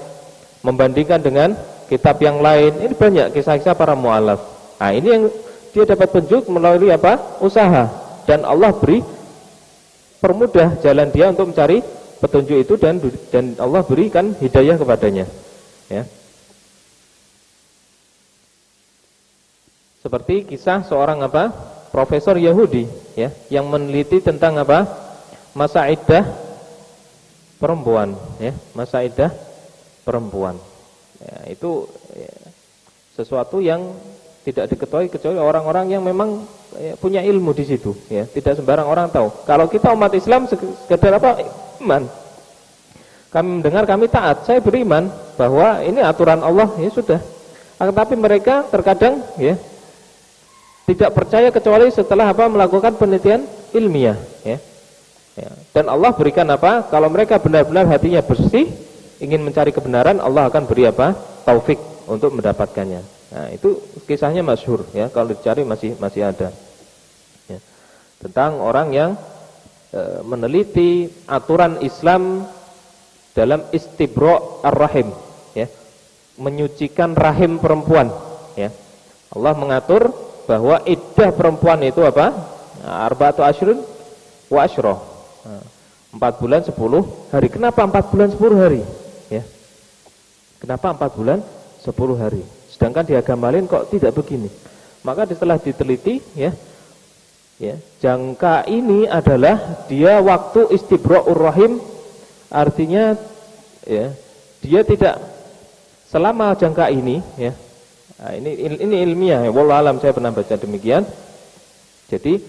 membandingkan dengan kitab yang lain. Ini banyak kisah-kisah para mu'alaf. Nah, ini yang dia dapat petunjuk melalui apa? Usaha. Dan Allah beri permudah jalan dia untuk mencari petunjuk itu, dan Allah berikan hidayah kepadanya, ya. Seperti kisah seorang apa? Profesor Yahudi, ya, yang meneliti tentang apa? Masa iddah perempuan, ya, masa iddah perempuan. Ya, itu, ya, sesuatu yang tidak diketahui kecuali orang-orang yang memang, ya, punya ilmu di situ, ya. Tidak sembarang orang tahu. Kalau kita umat Islam sekedar apa? Iman. Kami mendengar, kami taat, saya beriman bahwa ini aturan Allah, ya sudah. Tapi mereka terkadang, ya, tidak percaya kecuali setelah apa? Melakukan penelitian ilmiah, ya. Ya. Dan Allah berikan apa? Kalau mereka benar-benar hatinya bersih, ingin mencari kebenaran, Allah akan beri apa? Taufik untuk mendapatkannya. Nah, itu kisahnya masyhur, ya, kalau dicari masih ada, ya. Tentang orang yang meneliti aturan Islam dalam istibra' ar-rahim, ya, menyucikan rahim perempuan, ya. Allah mengatur bahwa iddah perempuan itu apa? Arba'atu asyrin wa asyra. 4 bulan 10 hari. Kenapa 4 bulan 10 hari? Ya. Kenapa 4 bulan 10 hari? Sedangkan di agama lain kok tidak begini? Maka setelah diteliti, ya, jangka ini adalah dia waktu istibra'ur rahim, artinya, ya, dia tidak selama jangka ini, ya. Nah, ini ilmiah, ya. Wallahu alam, saya pernah baca demikian. Jadi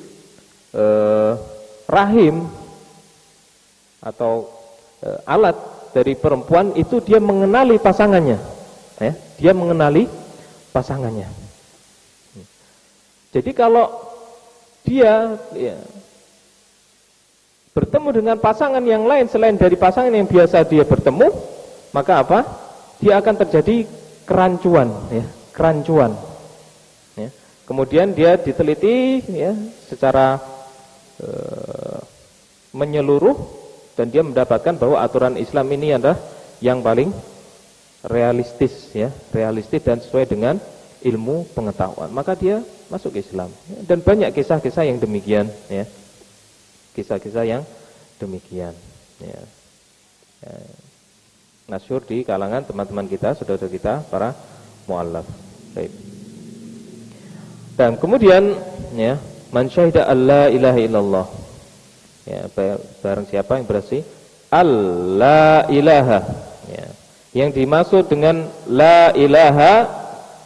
rahim atau alat dari perempuan itu dia mengenali pasangannya, ya. Dia mengenali pasangannya. Jadi kalau dia, ya, bertemu dengan pasangan yang lain selain dari pasangan yang biasa dia bertemu, maka apa? Dia akan terjadi kerancuan, ya, kerancuan. Ya. Kemudian dia diteliti, ya, secara menyeluruh, dan dia mendapatkan bahwa aturan Islam ini adalah yang paling realistis, ya, realistis dan sesuai dengan ilmu pengetahuan. Maka dia masuk Islam. Dan banyak kisah-kisah yang demikian, ya. Kisah-kisah yang demikian, ya. Ya. Masyhur di kalangan teman-teman kita, saudara kita, para muallaf. Baik. Dan kemudian ya, man syahida alla ilaha illallah. Ya, barang siapa yang bersaksi alla ilaha. Ya. Yang dimaksud dengan la ilaha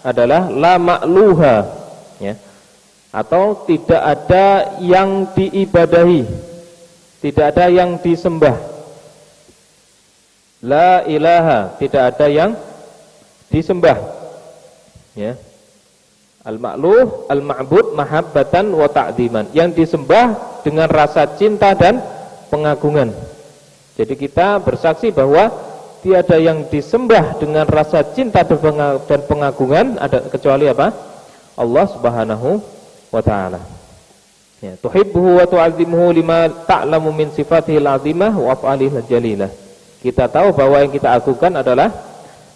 adalah la ma'luha, ya. Atau tidak ada yang diibadahi, tidak ada yang disembah. La ilaha, tidak ada yang disembah. Ya. Al-ma'luh, al-ma'bud mahabbatan wa ta'dziman. Yang disembah dengan rasa cinta dan pengagungan. Jadi kita bersaksi bahwa tiada yang disembah dengan rasa cinta dan pengagungan ada kecuali apa? Allah Subhanahu wa taala. Ya, tuhibbuhu wa tu'azzimuhu lima ta'lamu min sifatihi al-'azimah wa af'alihi al-jalilah. Kita tahu bahwa yang kita agungkan adalah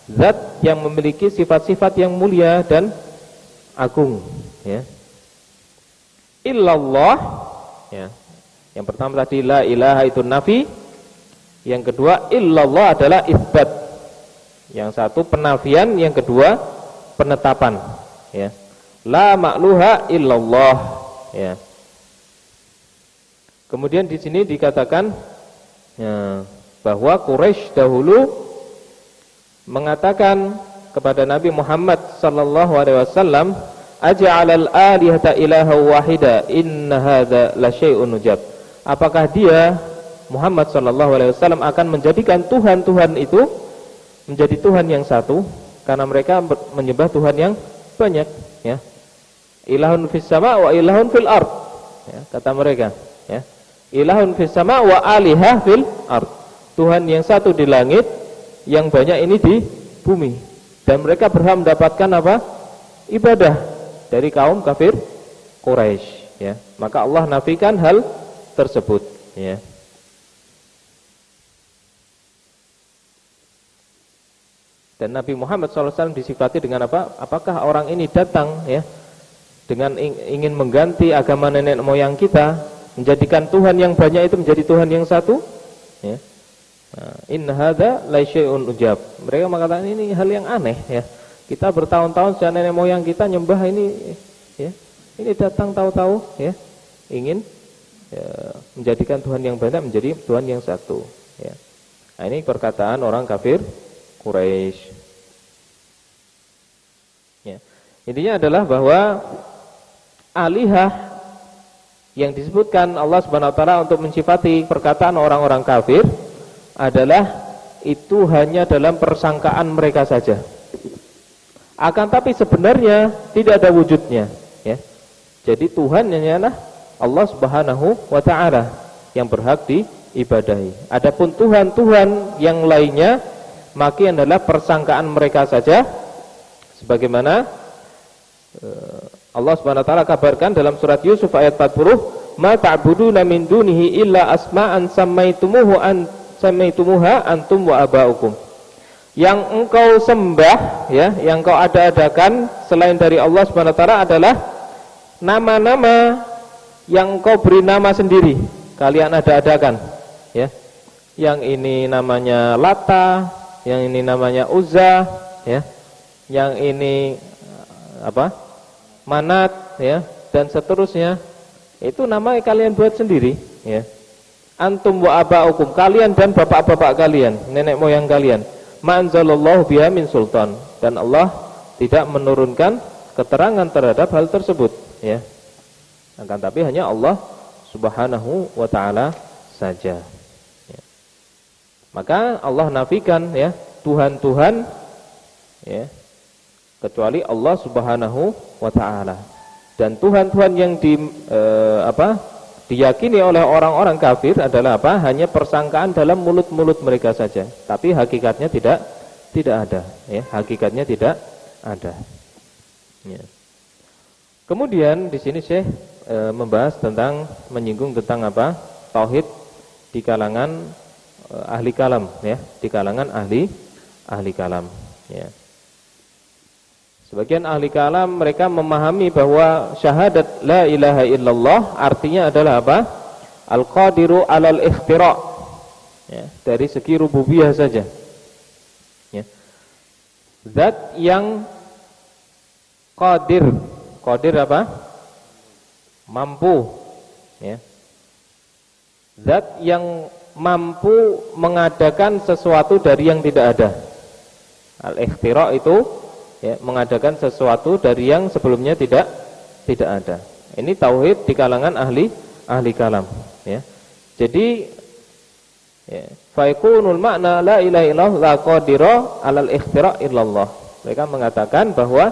zat yang memiliki sifat-sifat yang mulia dan agung, ya. Illallah, ya. Yang pertama tadi la ilaha itu nafi, yang kedua illallah adalah isbat. Yang satu penafian, yang kedua penetapan, ya. La ma'luha illallah, ya. Kemudian di sini dikatakan ya, bahwa Quraisy dahulu mengatakan kepada Nabi Muhammad sallallahu alaihi wasallam, aj'alal alihata ilaha wahida inna hadza la syai'un ujab. Apakah dia Muhammad sallallahu alaihi wasallam akan menjadikan tuhan-tuhan itu menjadi Tuhan yang satu? Karena mereka menyembah Tuhan yang banyak, ya. Ilahun fis sama wa ilahun fil ard, ya, kata mereka, ya. Ilahun fis sama wa alihah fil ard. Tuhan yang satu di langit, yang banyak ini di bumi. Dan mereka berhak mendapatkan apa? Ibadah dari kaum kafir Quraisy, ya. Maka Allah nafikan hal tersebut, ya. Dan Nabi Muhammad SAW disifati dengan apa? Apakah orang ini datang, ya, dengan ingin mengganti agama nenek moyang kita, menjadikan Tuhan yang banyak itu menjadi Tuhan yang satu, ya. Inna hadza la syai'un ujab. Mereka mengatakan ini hal yang aneh, ya. Kita bertahun-tahun sejak nenek moyang kita nyembah ini, ya. Ini datang tahu-tahu, ya, ingin ya, menjadikan Tuhan yang banyak menjadi Tuhan yang satu, ya. Nah, ini perkataan orang kafir Quraisy. Ya. Intinya adalah bahwa alihah yang disebutkan Allah Subhanahu wa taala untuk mensifati perkataan orang-orang kafir adalah itu hanya dalam persangkaan mereka saja. Akan tapi sebenarnya tidak ada wujudnya, ya. Jadi Tuhan hanyalah Allah Subhanahu wa taala yang berhak diibadahi. Adapun tuhan-tuhan yang lainnya maka adalah persangkaan mereka saja, sebagaimana Allah Subhanahu wa taala kabarkan dalam surat Yusuf ayat 40, "Ma ta'buduna min dunihi illa asma'an sammaitumuha antum wa aba'ukum." Yang engkau sembah, ya, yang engkau ada-adakan selain dari Allah Subhanahu wa taala adalah nama-nama yang engkau beri nama sendiri, kalian ada-adakan, ya. Yang ini namanya Lata, yang ini namanya Uzza, ya. Yang ini apa? Manat, ya, dan seterusnya. Itu nama yang kalian buat sendiri, ya. Antum wa aba'ukum, kalian dan bapak-bapak kalian, nenek moyang kalian. Ma'anzalallahu biha min sultan, dan Allah tidak menurunkan keterangan terhadap hal tersebut, ya. Akan tapi hanya Allah Subhanahu wa taala saja, ya. Maka Allah nafikan, ya, Tuhan-Tuhan, ya, kecuali Allah Subhanahu wa taala. Dan Tuhan-Tuhan yang diyakini oleh orang-orang kafir adalah apa? Hanya persangkaan dalam mulut-mulut mereka saja, tapi hakikatnya tidak ada, ya. Hakikatnya tidak ada, ya. Kemudian di sini Syekh membahas tentang, menyinggung tentang apa? Tauhid di kalangan ahli kalam, ya, di kalangan ahli kalam, ya. Sebagian ahli kalam mereka memahami bahwa syahadat la ilaha illallah artinya adalah apa? Al-qadiru alal ikhtira', ya, dari segi rububiyah saja. Zat yang qadir. Qadir apa? Mampu, ya. Zat yang mampu mengadakan sesuatu dari yang tidak ada. Al-ikhtira' itu ya, mengadakan sesuatu dari yang sebelumnya tidak ada. Ini tauhid di kalangan ahli kalam, ya. Jadi ya, faiqunul makna la ilaha illallah la qadira 'alal ikhtira' illallah. Mereka mengatakan bahwa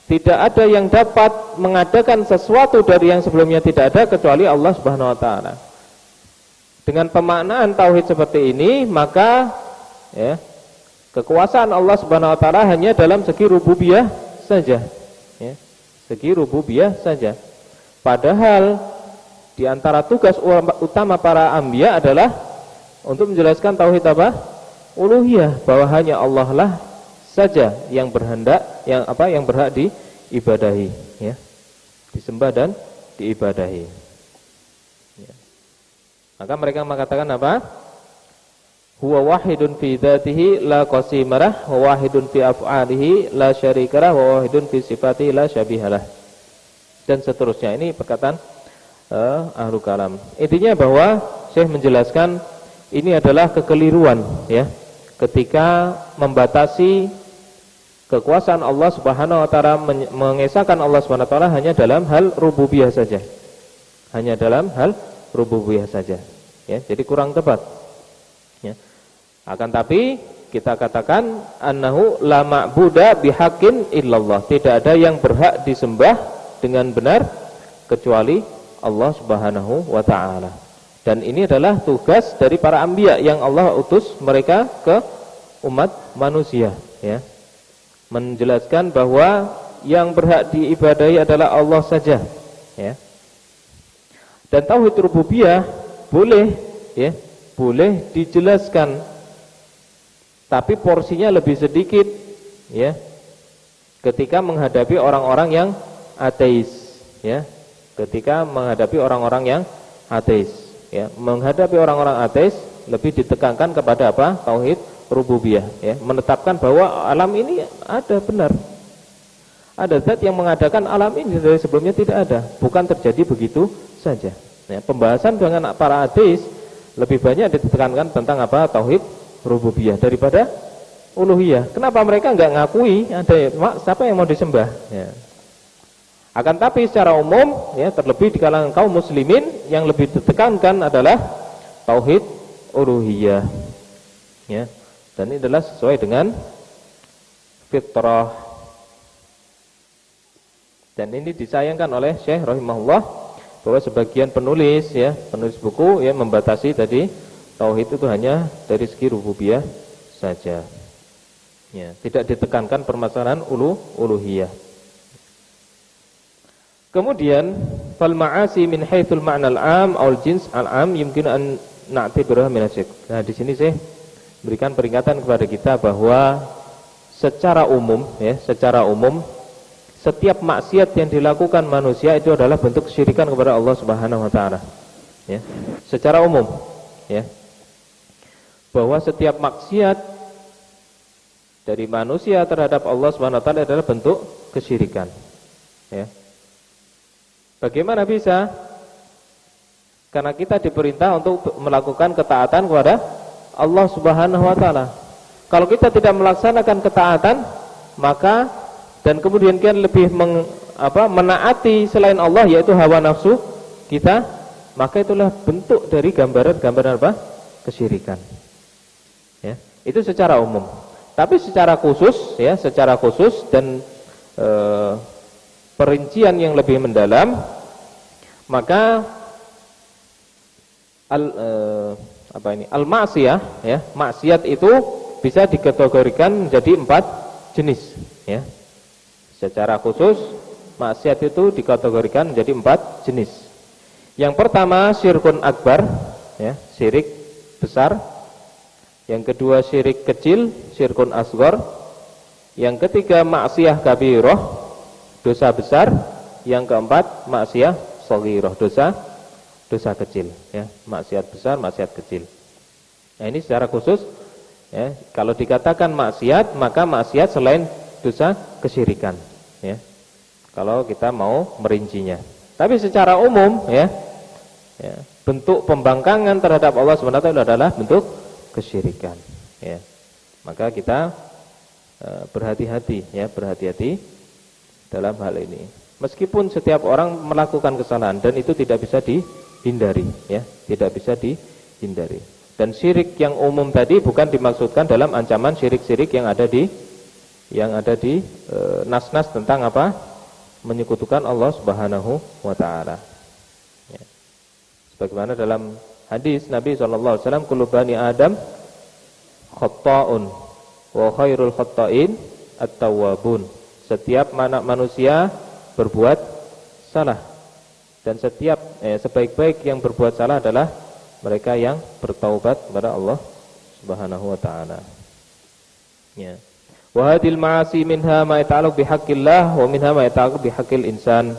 tidak ada yang dapat mengadakan sesuatu dari yang sebelumnya tidak ada kecuali Allah Subhanahu wa taala. Dengan pemaknaan tauhid seperti ini, maka ya, kekuasaan Allah Subhanahu wa taala hanya dalam segi rububiyah saja, ya. Segi rububiyah saja. Padahal di antara tugas utama para anbiya adalah untuk menjelaskan tauhid apa? Uluhiyah, bahwa hanya Allah lah saja yang berhak diibadahi, ya. Disembah dan diibadahi. Ya. Maka mereka mengatakan apa? Huwa wahidun fi dzatihi la qasimarah wa wahidun fi af'alihi la syarikarah wa wahidun fi sifatihi la syabihalah. Dan seterusnya. Ini perkataan ahlu kalam. Intinya bahwa Syekh menjelaskan ini adalah kekeliruan, ya, ketika membatasi kekuasaan Allah Subhanahu wa taala, mengesahkan Allah Subhanahu wa taala hanya dalam hal rububiyah saja. Hanya dalam hal rububiyah saja, ya. Jadi kurang tepat, ya. Akan tapi kita katakan annahu la ma'buda bihaqqin illallah. Tidak ada yang berhak disembah dengan benar kecuali Allah Subhanahu wa taala. Dan ini adalah tugas dari para anbiya yang Allah utus mereka ke umat manusia, ya. Menjelaskan bahwa yang berhak diibadahi adalah Allah saja, ya. Dan tauhid rububiyah boleh, ya, boleh dijelaskan, tapi porsinya lebih sedikit, ya, ketika menghadapi orang-orang yang ateis, ya. Ketika menghadapi orang-orang yang ateis, ya, menghadapi orang-orang ateis lebih ditekankan kepada apa? Tauhid rububiyah, ya, menetapkan bahwa alam ini ada benar. Ada zat yang mengadakan alam ini dari sebelumnya tidak ada, bukan terjadi begitu saja. Ya, pembahasan dengan para ateis lebih banyak ditekankan tentang apa? Tauhid rububiyah daripada uluhiyah. Kenapa mereka enggak ngakui ada siapa yang mau disembah, ya. Akan tapi secara umum, ya, terlebih di kalangan kaum muslimin yang lebih ditekankan adalah tauhid uluhiyah, ya. Dan ini adalah sesuai dengan fitrah. Dan ini disayangkan oleh Syekh rahimahullah bahwa sebagian penulis, ya, penulis buku, ya, membatasi tadi tauhid itu hanya dari segi rububiyah saja, ya, tidak ditekankan permasalahan uluhiyah. Kemudian fal ma'asi min haitsul ma'na al-'am aw al-jins al-'am yumkin an na'tibirha min asy-syirk. Nah, di sini saya berikan peringatan kepada kita bahwa secara umum, ya, secara umum setiap maksiat yang dilakukan manusia itu adalah bentuk kesyirikan kepada Allah Subhanahu wa taala, ya. Secara umum, ya. Bahwa setiap maksiat dari manusia terhadap Allah Subhanahu wa taala adalah bentuk kesyirikan, ya. Bagaimana bisa? Karena kita diperintah untuk melakukan ketaatan kepada Allah Subhanahu wa taala. Kalau kita tidak melaksanakan ketaatan, maka dan kemudian kita lebih menaati selain Allah, yaitu hawa nafsu kita, maka itulah bentuk dari gambaran apa? Kesyirikan. Ya, itu secara umum. Tapi secara khusus, ya, secara khusus dan perincian yang lebih mendalam, maka al-ma'siyah, ya, maksiat itu bisa dikategorikan menjadi 4 jenis, ya. Secara khusus maksiat itu dikategorikan menjadi 4 jenis. Yang pertama syirkun akbar, ya, syirik besar. Yang kedua syirik kecil, syirkun asghar. Yang ketiga maksiyah kabirah, dosa besar. Yang keempat maksiyah shaghirah, dosa kecil, ya, maksiat besar, maksiat kecil. Nah, ini secara khusus, Ya, kalau dikatakan maksiat, maka maksiat selain dosa kesyirikan. Ya, kalau kita mau merincinya. Tapi secara umum, ya, bentuk pembangkangan terhadap Allah SWT adalah bentuk kesyirikan. Ya, maka kita berhati-hati, ya, berhati-hati dalam hal ini. Meskipun setiap orang melakukan kesalahan dan itu tidak bisa dihindari, ya, tidak bisa dihindari. Dan syirik yang umum tadi bukan dimaksudkan dalam ancaman syirik-syirik yang ada di nas-nas tentang apa? Menyekutukan Allah Subhanahu wa taala. Ya. Sebagaimana dalam hadis Nabi sallallahu alaihi wasallam, kullu bani Adam khata'un wa khairul khata'in at-tawwabun. Setiap anak manusia berbuat salah dan sebaik-baik yang berbuat salah adalah mereka yang bertaubat kepada Allah Subhanahu wa taala. Ya. Wa hadhil ma'asi minha ma yata'allaq bihaqqillah wa minha ma yata'allaq bihaqqil insan.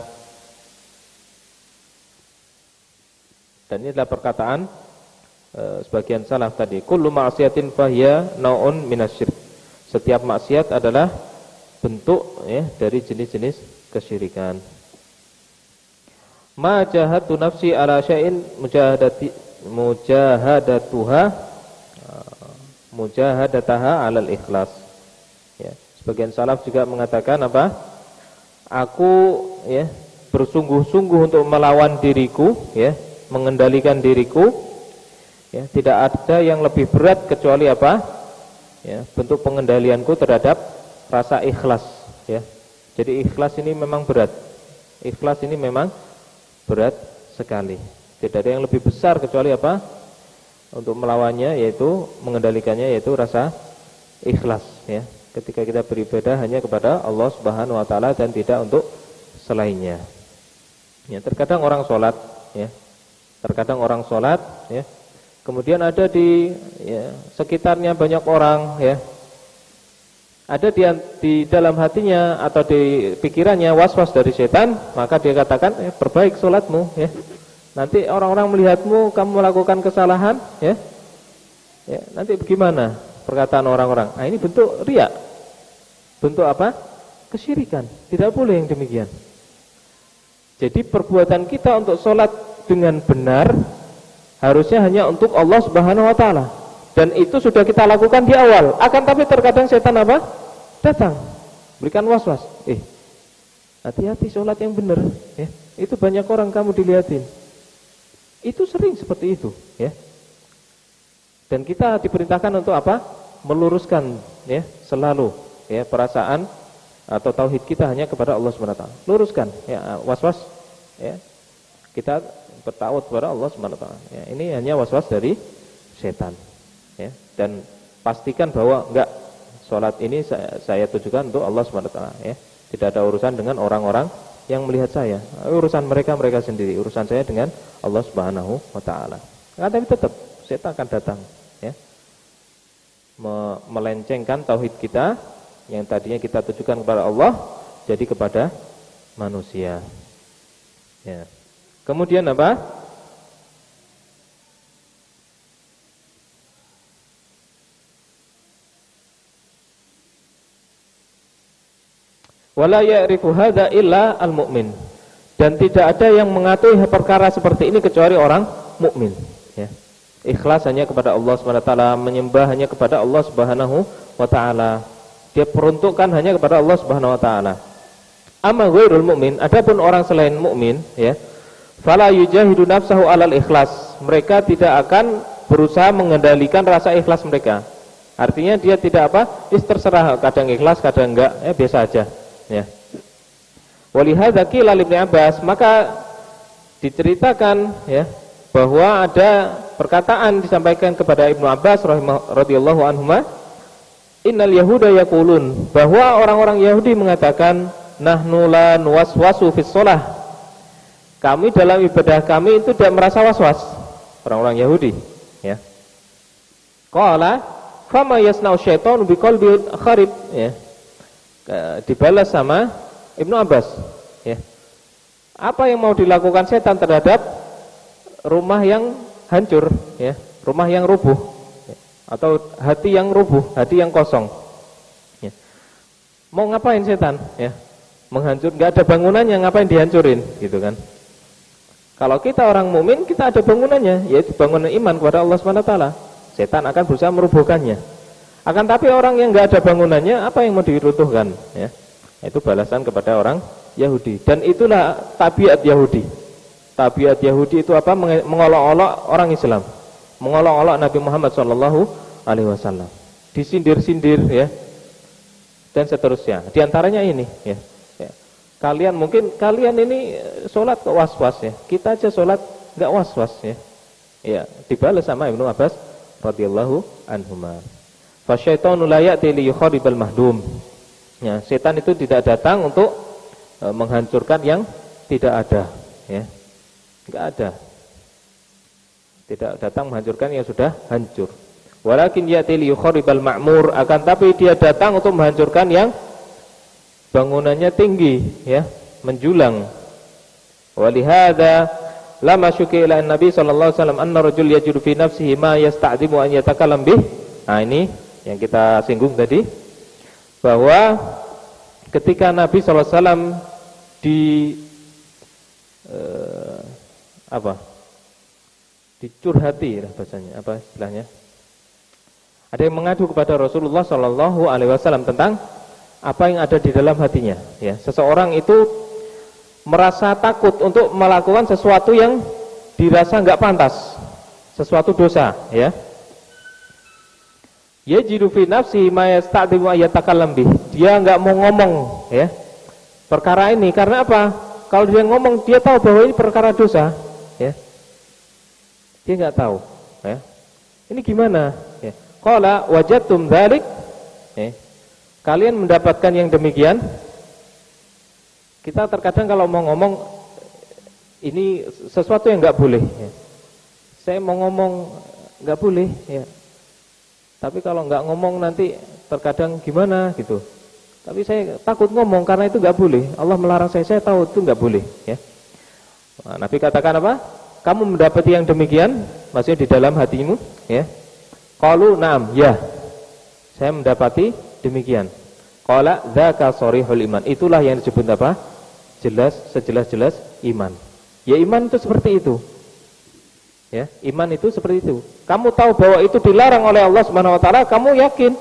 Dan ini adalah perkataan sebagian salaf tadi, kullu ma'siyatin fahiya nau'un minasyirik. Setiap maksiat adalah bentuk, ya, dari jenis-jenis kesyirikan. Ma jahadtu nafsi ala syai'in mujahadataha alal ikhlas. Ya, sebagian salaf juga mengatakan apa? Aku, ya, bersungguh-sungguh untuk melawan diriku, ya, mengendalikan diriku, ya, tidak ada yang lebih berat kecuali apa? Ya, bentuk pengendalianku terhadap rasa ikhlas, ya. Jadi ikhlas ini memang berat. Ikhlas ini memang berat sekali. Tidak ada yang lebih besar kecuali apa? Untuk melawannya, yaitu mengendalikannya, yaitu rasa ikhlas, ya. Ketika kita beribadah hanya kepada Allah Subhanahu wa taala dan tidak untuk selainnya. Ya, terkadang orang sholat, ya. Terkadang orang sholat, ya. Kemudian ada di, ya, sekitarnya banyak orang, ya. Ada di dalam hatinya atau di pikirannya was-was dari setan, maka dia katakan, perbaik sholatmu, ya. Nanti orang-orang melihatmu kamu melakukan kesalahan, ya. Ya, nanti bagaimana perkataan orang-orang? Nah, ini bentuk riya. Bentuk apa? Kesyirikan. Tidak boleh yang demikian. Jadi perbuatan kita untuk sholat dengan benar harusnya hanya untuk Allah Subhanahu wa taala. Dan itu sudah kita lakukan di awal. Akan tapi terkadang setan apa? Datang, berikan was-was. Hati-hati sholat yang benar, ya. Itu banyak orang kamu dilihatin. Itu sering seperti itu, ya. Dan kita diperintahkan untuk apa? Meluruskan, ya, selalu, ya, perasaan atau tauhid kita hanya kepada Allah Subhanahu wa taala. Luruskan, ya, was-was, ya. Kita bertawud kepada Allah Subhanahu wa taala. Ya, ini hanya was-was dari setan, ya. Dan pastikan bahwa enggak, sholat ini saya tujukan untuk Allah Subhanahu wa taala, ya. Tidak ada urusan dengan orang-orang yang melihat saya. Urusan mereka sendiri. Urusan saya dengan Allah Subhanahu wa taala. Tapi tetap setan akan datang, ya. Melencengkan tauhid kita yang tadinya kita tujukan kepada Allah jadi kepada manusia. Ya. Kemudian apa? Wala ya'rifu hadza illa al-mu'min. Dan tidak ada yang mengetahui perkara seperti ini kecuali orang mukmin, ya. Ikhlas hanya kepada Allah Subhanahu wa taala, menyembah hanya kepada Allah Subhanahu wa taala. Dia peruntukkan hanya kepada Allah Subhanahu wa taala. Amma ghairul mu'min, adapun orang selain mukmin, ya, fala yujahidu nafsahu alal ikhlas. Mereka tidak akan berusaha mengendalikan rasa ikhlas mereka. Artinya dia tidak apa? Terserah, kadang ikhlas, kadang enggak, ya, biasa aja, ya. Walihadza qila li Ibnu Abbas, maka diceritakan, ya, bahwa ada perkataan disampaikan kepada Ibnu Abbas radhiyallahu anhuma, innal yahuda yaqulun, bahwa orang-orang Yahudi mengatakan, nahnu la nuwaswasu fis shalah, kami dalam ibadah kami itu tidak merasa was-was. Orang-orang Yahudi, ya. Qala fama yasna'u syaitanu biqalbi kharib, ya. Dibalas sama Ibnu Abbas, ya. Apa yang mau dilakukan setan terhadap rumah yang hancur, ya, rumah yang rubuh, ya. atau hati yang rubuh, hati yang kosong. Ya. Mau ngapain setan? Ya, menghancur, nggak ada bangunannya, ngapain dihancurin, gitu kan? Kalau kita orang mukmin, kita ada bangunannya, yaitu bangunan iman kepada Allah SWT. Setan akan berusaha merubuhkannya. Akan tapi orang yang nggak ada bangunannya, apa yang mau diruntuhkan? Ya, itu balasan kepada orang Yahudi. Dan itulah tabiat Yahudi. Tabiat Yahudi itu apa? Mengolok-olok orang Islam, mengolok-olok Nabi Muhammad SAW, disindir-sindir, ya, dan seterusnya. Di antaranya ini, ya. Kalian ini sholat kok was-was, ya. Kita aja sholat nggak was-was, ya. Ya, dibalas sama Ibnu Abbas radhiyallahu anhuma. Fasyaitanu la ya'ti li yukharibal mahdum. Ya, setan itu tidak datang untuk menghancurkan yang tidak ada, ya. Enggak ada. Tidak datang menghancurkan yang sudah hancur. Walakin ya'ti li yukharibal ma'mur, akan tapi dia datang untuk menghancurkan yang bangunannya tinggi, ya, menjulang. Walihada lama syuki ila Nabi sallallahu alaihi wasallam anna rajul yajidu fi nafsihi ma yasta'dimu an yatakallam bih. Nah, ini yang kita singgung tadi, bahwa ketika Nabi sallallahu alaihi wasallam dicurhati, bahasanya apa istilahnya, ada yang mengadu kepada Rasulullah Shallallahu Alaihi Wasallam tentang apa yang ada di dalam hatinya. Ya, seseorang itu merasa takut untuk melakukan sesuatu yang dirasa nggak pantas, sesuatu dosa. Ya, yajidu fi nafsihi ma yasta'dimu ayatakallam bih. Dia nggak mau ngomong, ya, perkara ini. Karena apa? Kalau dia ngomong, dia tahu bahwa ini perkara dosa, ya. Dia nggak tahu, ya. Ini gimana? Ya. Qala wajadtum dzalik? Ya. Kalian mendapatkan yang demikian? Kita terkadang kalau mau ngomong ini sesuatu yang nggak boleh, ya. Saya mau ngomong nggak boleh, ya. Tapi kalau nggak ngomong nanti terkadang gimana gitu. Tapi saya takut ngomong karena itu nggak boleh. Allah melarang saya tahu itu nggak boleh, ya. Nah, Nabi katakan apa? Kamu mendapati yang demikian, maksudnya di dalam hatimu, ya. Qalu na'am, ya. Saya mendapati demikian. Qala dzaka sharihul iman. Itulah yang disebut apa? Jelas, sejelas-jelas iman. Ya, iman itu seperti itu. Ya, iman itu seperti itu. Kamu tahu bahwa itu dilarang oleh Allah Subhanahu wa taala, kamu yakin.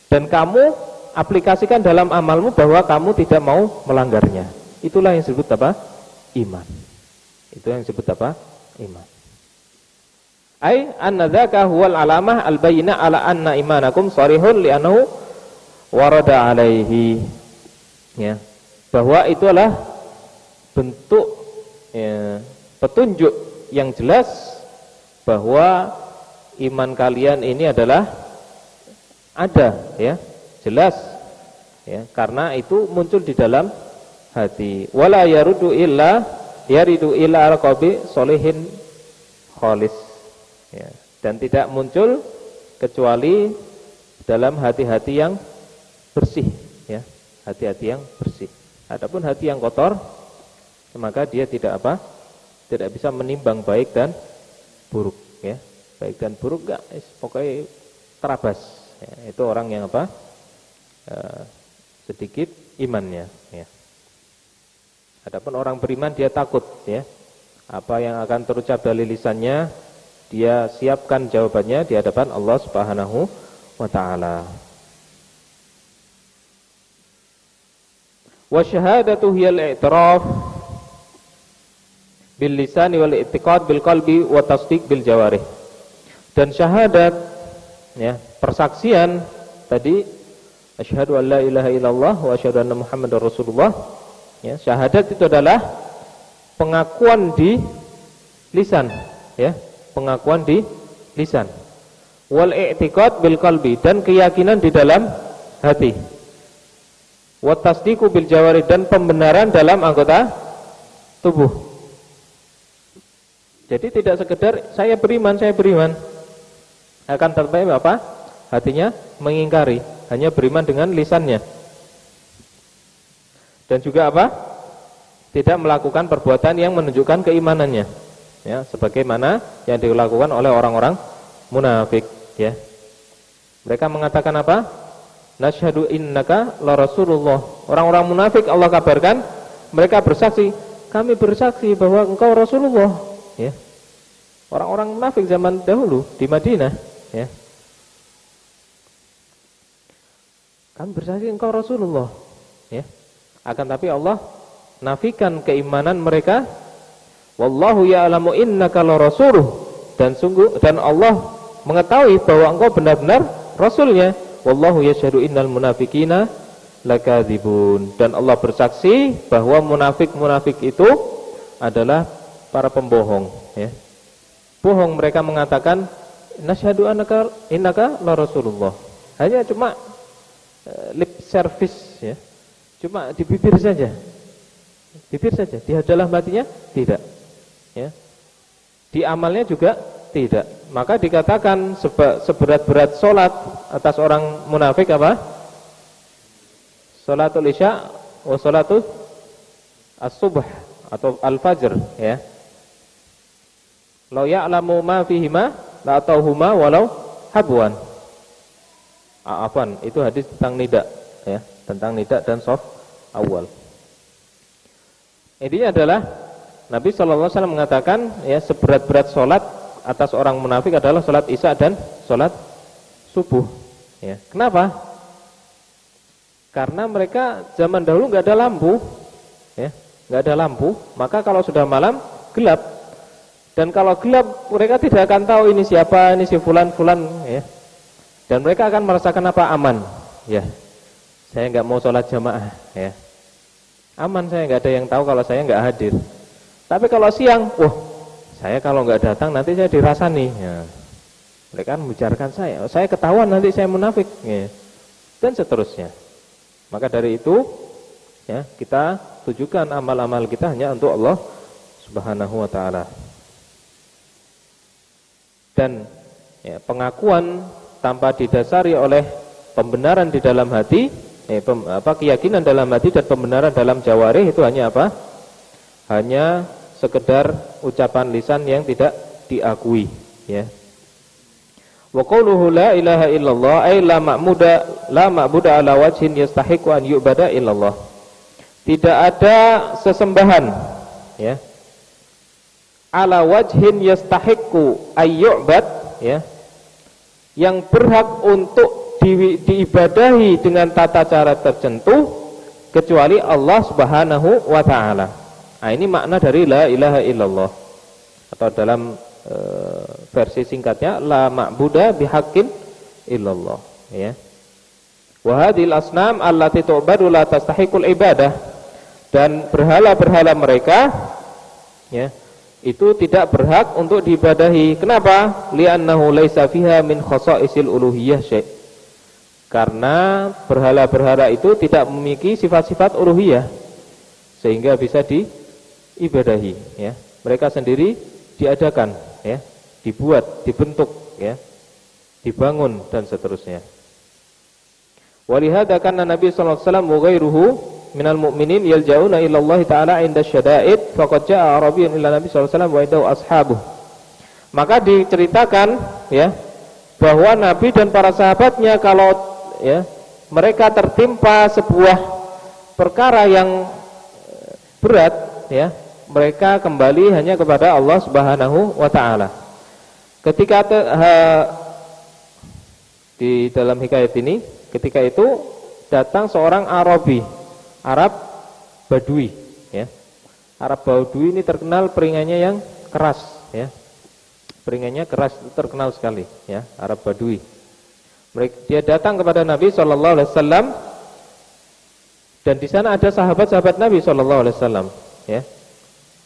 Dan kamu aplikasikan dalam amalmu bahwa kamu tidak mau melanggarnya. Itulah yang disebut apa? Iman. Itu yang disebut apa? Iman. Ai anna dzaka huwal alamah al-bayyinah ala anna imanakum sharihun li'annahu warada alaihi. Ya. Bahwa itulah bentuk, ya, petunjuk yang jelas bahwa iman kalian ini adalah ada, ya. Jelas, ya, karena itu muncul di dalam hati. Wala yaridu illa alqabi solihin khalis, ya, dan tidak muncul kecuali dalam hati-hati yang bersih, ya, hati-hati yang bersih. Adapun hati yang kotor, maka dia tidak apa? Tidak bisa menimbang baik dan buruk, ya. Baik dan buruk enggak, pokoknya terabas, ya. Itu orang yang apa? Sedikit imannya, ya. Adapun orang beriman dia takut, ya. Apa yang akan terucap dari lisannya, dia siapkan jawabannya di hadapan Allah Subhanahu wa taala. Wa syahadatu hiyal i'tiraf bil lisani wal i'tiqad bil qalbi wa tasdiq bil jawarih. Dan syahadat, ya, persaksian tadi, asyhadu an la ilaha illallah wa asyhadu anna Muhammadar Rasulullah. Ya, syahadat itu adalah pengakuan di lisan, ya, pengakuan di lisan. Wal i'tiqad bil qalbi, dan keyakinan di dalam hati. Wa tasdiqu bil jawari, dan pembenaran dalam anggota tubuh. Jadi tidak sekedar saya beriman. Akan tetapi apa? Hatinya mengingkari, hanya beriman dengan lisannya. Dan juga apa? Tidak melakukan perbuatan yang menunjukkan keimanannya, ya, sebagaimana yang dilakukan oleh orang-orang munafik. ya. Mereka mengatakan apa? Nasyhadu innaka la rasulullah. Orang-orang munafik Allah kabarkan, mereka bersaksi, kami bersaksi bahwa engkau Rasulullah, ya. Orang-orang munafik zaman dahulu di Madinah, ya. Kami bersaksi engkau Rasulullah, ya. Akan tapi Allah nafikan keimanan mereka. Wallahu ya'lamu innaka la rasuluh, dan Allah mengetahui bahwa engkau benar-benar rasulnya. Wallahu yashhadu innal munafiqina lakadzibun, dan Allah bersaksi bahwa munafik-munafik itu adalah para pembohong, ya. Bohong, mereka mengatakan nasyhadu innaka la rasulullah. Hanya cuma lip service, ya. Cuma di bibir saja. Bibir saja, di dalam hatinya tidak, ya. Di amalnya juga tidak. Maka dikatakan seberat-berat solat atas orang munafik apa? Salatul isya wa salatul as-subh atau al-fajr, ya. Law ya'lamu ma fihima la atauhuma walau habwan. Afwan, itu hadis tentang nida, ya, tentang nida dan shaf awal. Intinya adalah Nabi SAW mengatakan, ya, seberat-berat solat atas orang munafik adalah solat isya dan solat subuh, ya. Kenapa? Karena mereka zaman dahulu nggak ada lampu, ya, nggak ada lampu. Maka kalau sudah malam gelap, dan kalau gelap mereka tidak akan tahu ini siapa, ini si fulan, ya. Dan mereka akan merasakan apa? Aman, ya. Saya nggak mau sholat jamaah, ya. Aman, saya nggak ada yang tahu kalau saya nggak hadir. Tapi kalau siang, wah, saya kalau nggak datang nanti saya dirasani, ya. Mereka membicarakan saya ketahuan nanti saya munafik, ya. Dan seterusnya. Maka dari itu, ya, kita tujukan amal-amal kita hanya untuk Allah Subhanahu wa taala. Dan, ya, pengakuan tanpa didasari oleh pembenaran di dalam hati, keyakinan dalam hati dan pembenaran dalam jawarih itu hanya apa? Hanya sekedar ucapan lisan yang tidak diakui, ya. Wa qawluhu la ilaha illallah ay la ma'buda ala wajhin yastahiqu an yu'bada illallah. Tidak ada sesembahan, ya, ala wajhin yastahiqu ay yu'bad, ya, yang berhak untuk diibadahi dengan tata cara tertentu kecuali Allah Subhanahu wa taala. Nah, ini makna dari la ilaha illallah, atau dalam versi singkatnya la ma'buda bihaqqin illallah, ya. Wa hadhil asnam allati tu'badu la tastahiqul ibadah, dan berhala-berhala mereka, ya, itu tidak berhak untuk diibadahi. Kenapa? Li'annahu laisa fiha min khasa'isil uluhiyah syai'. Karena berhala-berhala itu tidak memiliki sifat-sifat uluhiyah sehingga bisa diibadahi, ya. Mereka sendiri diadakan, ya, dibuat, dibentuk, ya, dibangun dan seterusnya. Walihada kana Nabi sallallahu alaihi wasallam wa ghairuhu minal mu'minin yalja'una ila Allah taala 'inda syada'id faqad ja'a arabiyyun ila Nabi sallallahu alaihi wasallam wa indahu ashabuh. Maka diceritakan, ya, bahwa Nabi dan para sahabatnya kalau, ya, mereka tertimpa sebuah perkara yang berat, ya, mereka kembali hanya kepada Allah Subhanahu wa taala. Ketika di dalam hikayat ini, ketika itu datang seorang Arabi, Arab Badui, ya. Arab Badui ini terkenal peringannya yang keras, ya. Peringannya keras, terkenal sekali, ya, Arab Badui. Dia datang kepada Nabi sallallahu alaihi wasallam, dan di sana ada sahabat-sahabat Nabi sallallahu alaihi wasallam, ya.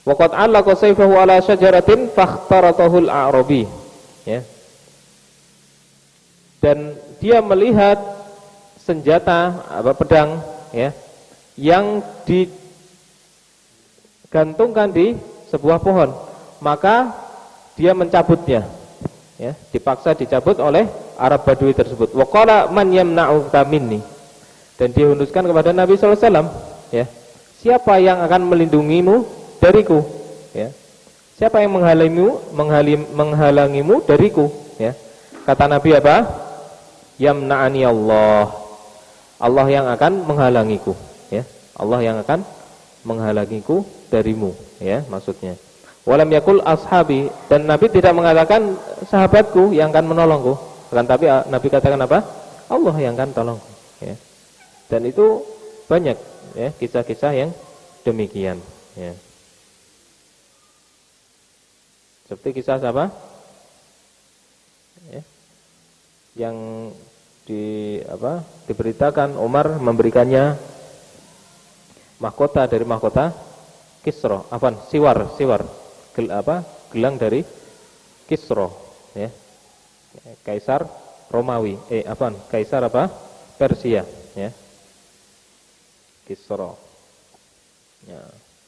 Waqad 'allaqa sayfahu 'ala syajaratin fakhtaratahu al-a'rabi, ya. Dan dia melihat senjata pedang, ya, yang digantungkan di sebuah pohon, maka dia mencabutnya, ya, dipaksa dicabut oleh Arab Badui tersebut. Wa qala man yamna'uka minni, dan dia hunduskan kepada Nabi sallallahu alaihi wasallam, ya, siapa yang akan melindungimu dariku, ya, siapa yang menghalangimu dariku, ya. Kata Nabi apa? Yamna'ani Allah. Allah yang akan menghalangiku, ya. Allah yang akan menghalangiku darimu, ya, maksudnya. Walam yakul ashabi, dan Nabi tidak mengatakan sahabatku yang akan menolongku. Akan tapi Nabi katakan apa? Allah yang akan tolongku, ya. Dan itu banyak, ya, kisah-kisah yang demikian, ya. Seperti kisah siapa? Ya. Yang diberitakan Umar memberikannya mahkota dari mahkota Kisra, gelang dari Kisra, ya. Kaisar Romawi, Kaisar Persia, ya. Kisra. Ya,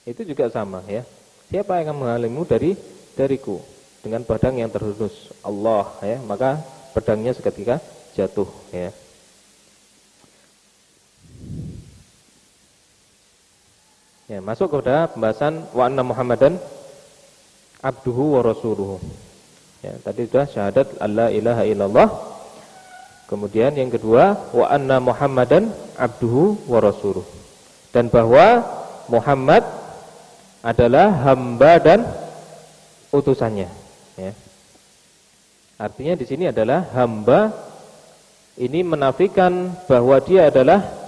itu juga sama, ya. Siapa yang akan menghalangimu dariku dengan pedang yang terhunus? Allah, ya. Maka pedangnya seketika jatuh, ya. Ya, masuk kepada pembahasan wa anna Muhammadan abduhu wa rasuluhu. Ya, tadi sudah syahadat alla ilaha illallah. Kemudian yang kedua wa anna Muhammadan abduhu wa rasuluhu. Dan bahwa Muhammad adalah hamba dan utusannya, ya. Artinya di sini adalah hamba, ini menafikan bahwa dia adalah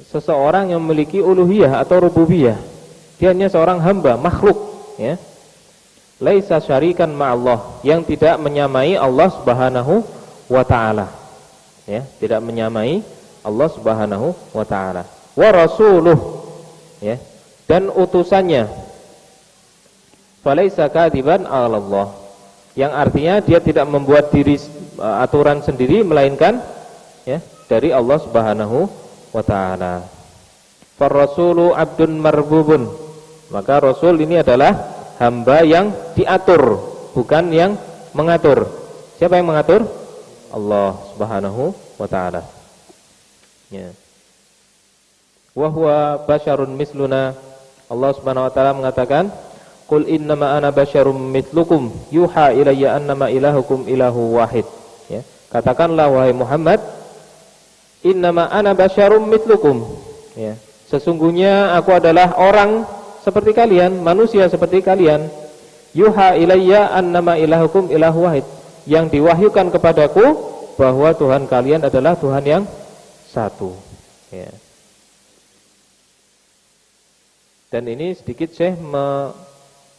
seseorang yang memiliki uluhiyah atau rububiyah. Dia hanya seorang hamba, makhluk, ya. Laisa syarikan ma'allah, yang tidak menyamai Allah Subhanahu wa taala. Ya, tidak menyamai Allah Subhanahu wa taala. Wa rasuluh, ya, dan utusannya. Falaisa kadiban 'ala Allah. Yang artinya dia tidak membuat diri aturan sendiri, melainkan, ya, dari Allah Subhanahu wa taala. Far rasulu abdun marbubun. Maka rasul ini adalah hamba yang diatur, bukan yang mengatur. Siapa yang mengatur? Allah Subhanahu wa taala. Ya. Wa huwa basyarun misluna. Allah Subhanahu wa taala mengatakan, "Qul innama ana basyarum mithlukum yuha ilayya annama ilahukum ilahu wahid." Ya. Katakanlah wahai Muhammad, innama ana basyarum mithlukum. Ya. Sesungguhnya aku adalah orang seperti kalian, manusia seperti kalian. Yuha ilayya annama ilahukum ilahu wahid. Yang diwahyukan kepadaku bahwa Tuhan kalian adalah Tuhan yang satu. Ya. Dan ini sedikit Syekh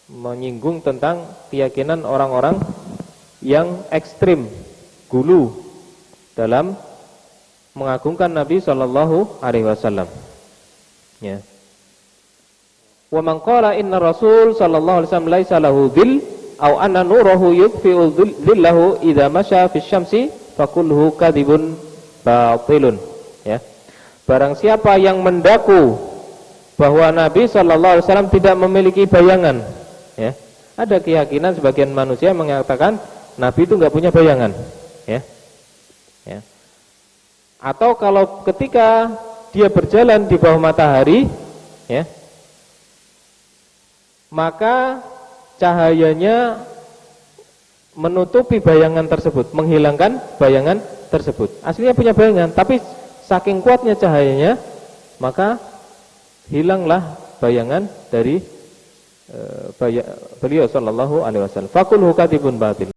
menyinggung tentang keyakinan orang-orang yang ekstrim, gulu dalam mengagungkan Nabi sallallahu alaihi wasallam. Ya. Wa man qala inna Rasul sallallahu alaihi wasallam laisa lahu dhil aw anna nurahu yudfi'u dhillahu idza masya fi syamsi fakulluhu kadhibun batilun. Ya. Barang siapa yang mendaku bahwa Nabi sallallahu alaihi wasallam tidak memiliki bayangan, ya. Ada keyakinan sebagian manusia mengatakan Nabi itu enggak punya bayangan, ya. Ya. Atau kalau ketika dia berjalan di bawah matahari, ya, maka cahayanya menutupi bayangan tersebut, menghilangkan bayangan tersebut. Aslinya punya bayangan, tapi saking kuatnya cahayanya, maka hilanglah bayangan dari beliau sallallahu alaihi wasallam. Fakulhu kadibun batil.